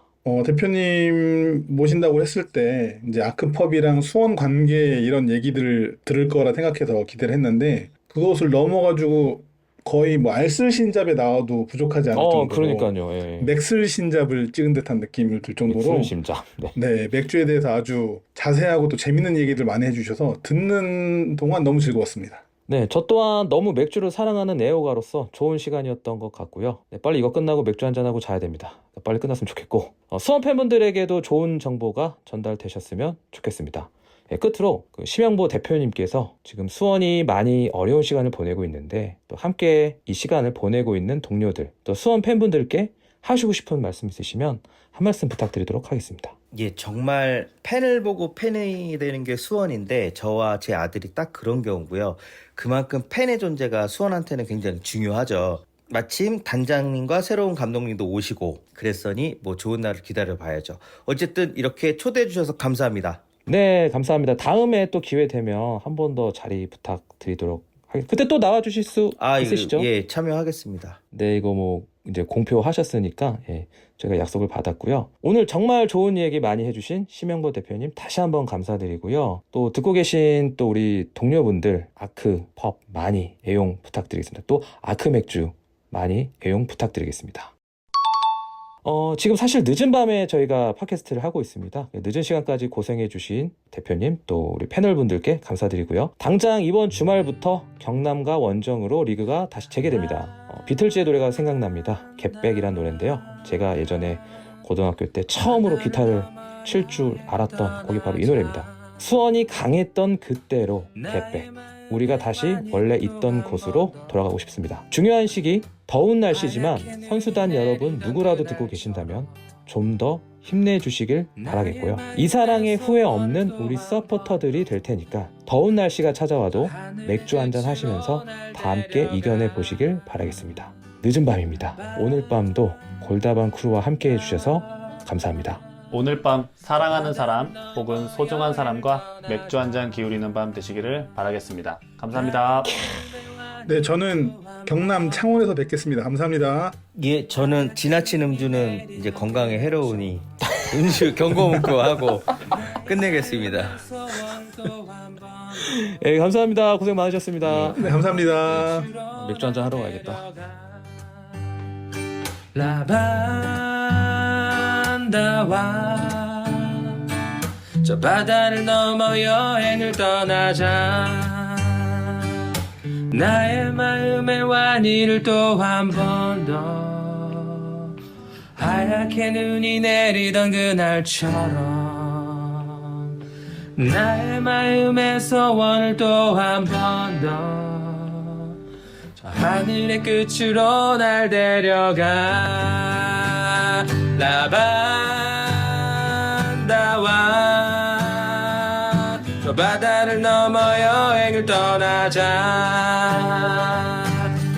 대표님 모신다고 했을 때 이제 아크펍이랑 수원 관계 이런 얘기들을 들을 거라 생각해서 기대를 했는데 그것을 넘어가지고 거의 뭐 알쓸신잡에 나와도 부족하지 않을 정도로 그러니까요. 예. 맥슬신잡을 찍은 듯한 느낌을 들 정도로 맥슬신잡. 네, 맥주에 대해서 아주 자세하고 또 재밌는 얘기들 많이 해주셔서 듣는 동안 너무 즐거웠습니다. 네, 저 또한 너무 맥주를 사랑하는 애호가로서 좋은 시간이었던 것 같고요. 네, 빨리 이거 끝나고 맥주 한잔하고 자야 됩니다. 빨리 끝났으면 좋겠고 수원 팬분들에게도 좋은 정보가 전달되셨으면 좋겠습니다. 네, 끝으로 심영보 대표님께서 지금 수원이 많이 어려운 시간을 보내고 있는데 또 함께 이 시간을 보내고 있는 동료들 또 수원 팬분들께 하시고 싶은 말씀 있으시면 한 말씀 부탁드리도록 하겠습니다. 예, 정말 팬을 보고 팬이 되는 게 수원인데 저와 제 아들이 딱 그런 경우고요. 그만큼 팬의 존재가 수원한테는 굉장히 중요하죠. 마침 단장님과 새로운 감독님도 오시고 그랬으니 뭐 좋은 날을 기다려 봐야죠. 어쨌든 이렇게 초대해 주셔서 감사합니다. 네, 감사합니다. 다음에 또 기회 되면 한 번 더 자리 부탁드리도록 하겠습니다. 그때 또 나와주실 수 있으시죠? 예, 참여하겠습니다. 네, 이거 뭐 이제 공표하셨으니까 제가 약속을 받았고요. 오늘 정말 좋은 얘기 많이 해주신 심영보 대표님 다시 한번 감사드리고요. 또 듣고 계신 또 우리 동료분들 아크펍 많이 애용 부탁드리겠습니다. 또 아크맥주 많이 애용 부탁드리겠습니다. 지금 사실 늦은 밤에 저희가 팟캐스트를 하고 있습니다. 늦은 시간까지 고생해주신 대표님 또 우리 패널분들께 감사드리고요. 당장 이번 주말부터 경남과 원정으로 리그가 다시 재개됩니다. 비틀즈의 노래가 생각납니다. 겟백이란 노래인데요. 제가 예전에 고등학교 때 처음으로 기타를 칠 줄 알았던 곡이 바로 이 노래입니다. 수원이 강했던 그때로 겟백. 우리가 다시 원래 있던 곳으로 돌아가고 싶습니다. 중요한 시기 더운 날씨지만 선수단 여러분 누구라도 듣고 계신다면 좀 더 힘내주시길 바라겠고요. 이 사랑에 후회 없는 우리 서포터들이 될 테니까 더운 날씨가 찾아와도 맥주 한잔 하시면서 다 함께 이겨내 보시길 바라겠습니다. 늦은 밤입니다. 오늘 밤도 골다방 크루와 함께 해주셔서 감사합니다. 오늘 밤 사랑하는 사람 혹은 소중한 사람과 맥주 한잔 기울이는 밤 되시기를 바라겠습니다. 감사합니다. 네, 저는 경남 창원에서 뵙겠습니다. 감사합니다. 예, 저는 지나친 음주는 이제 건강에 해로우니 음주 경고 문구 하고 끝내겠습니다. 예, 감사합니다. 고생 많으셨습니다. 네, 감사합니다. 맥주 한잔 하러 가야겠다. 라반다와 저 바다를 넘어 여행을 떠나자. 나의 마음의 완이를 또 한 번 더 하얗게 눈이 내리던 그날처럼 나의 마음의 소원을 또 한 번 더 저 하늘의 끝으로 날 데려가. 라반다와 저 바다를 넘어 여행을 떠나자.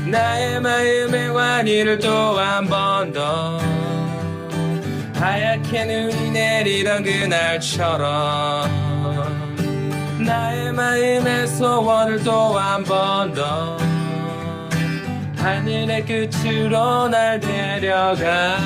나의 마음의 완이를 또 한 번 더 하얗게 눈이 내리던 그날처럼 나의 마음의 소원을 또 한 번 더 하늘의 끝으로 날 데려가.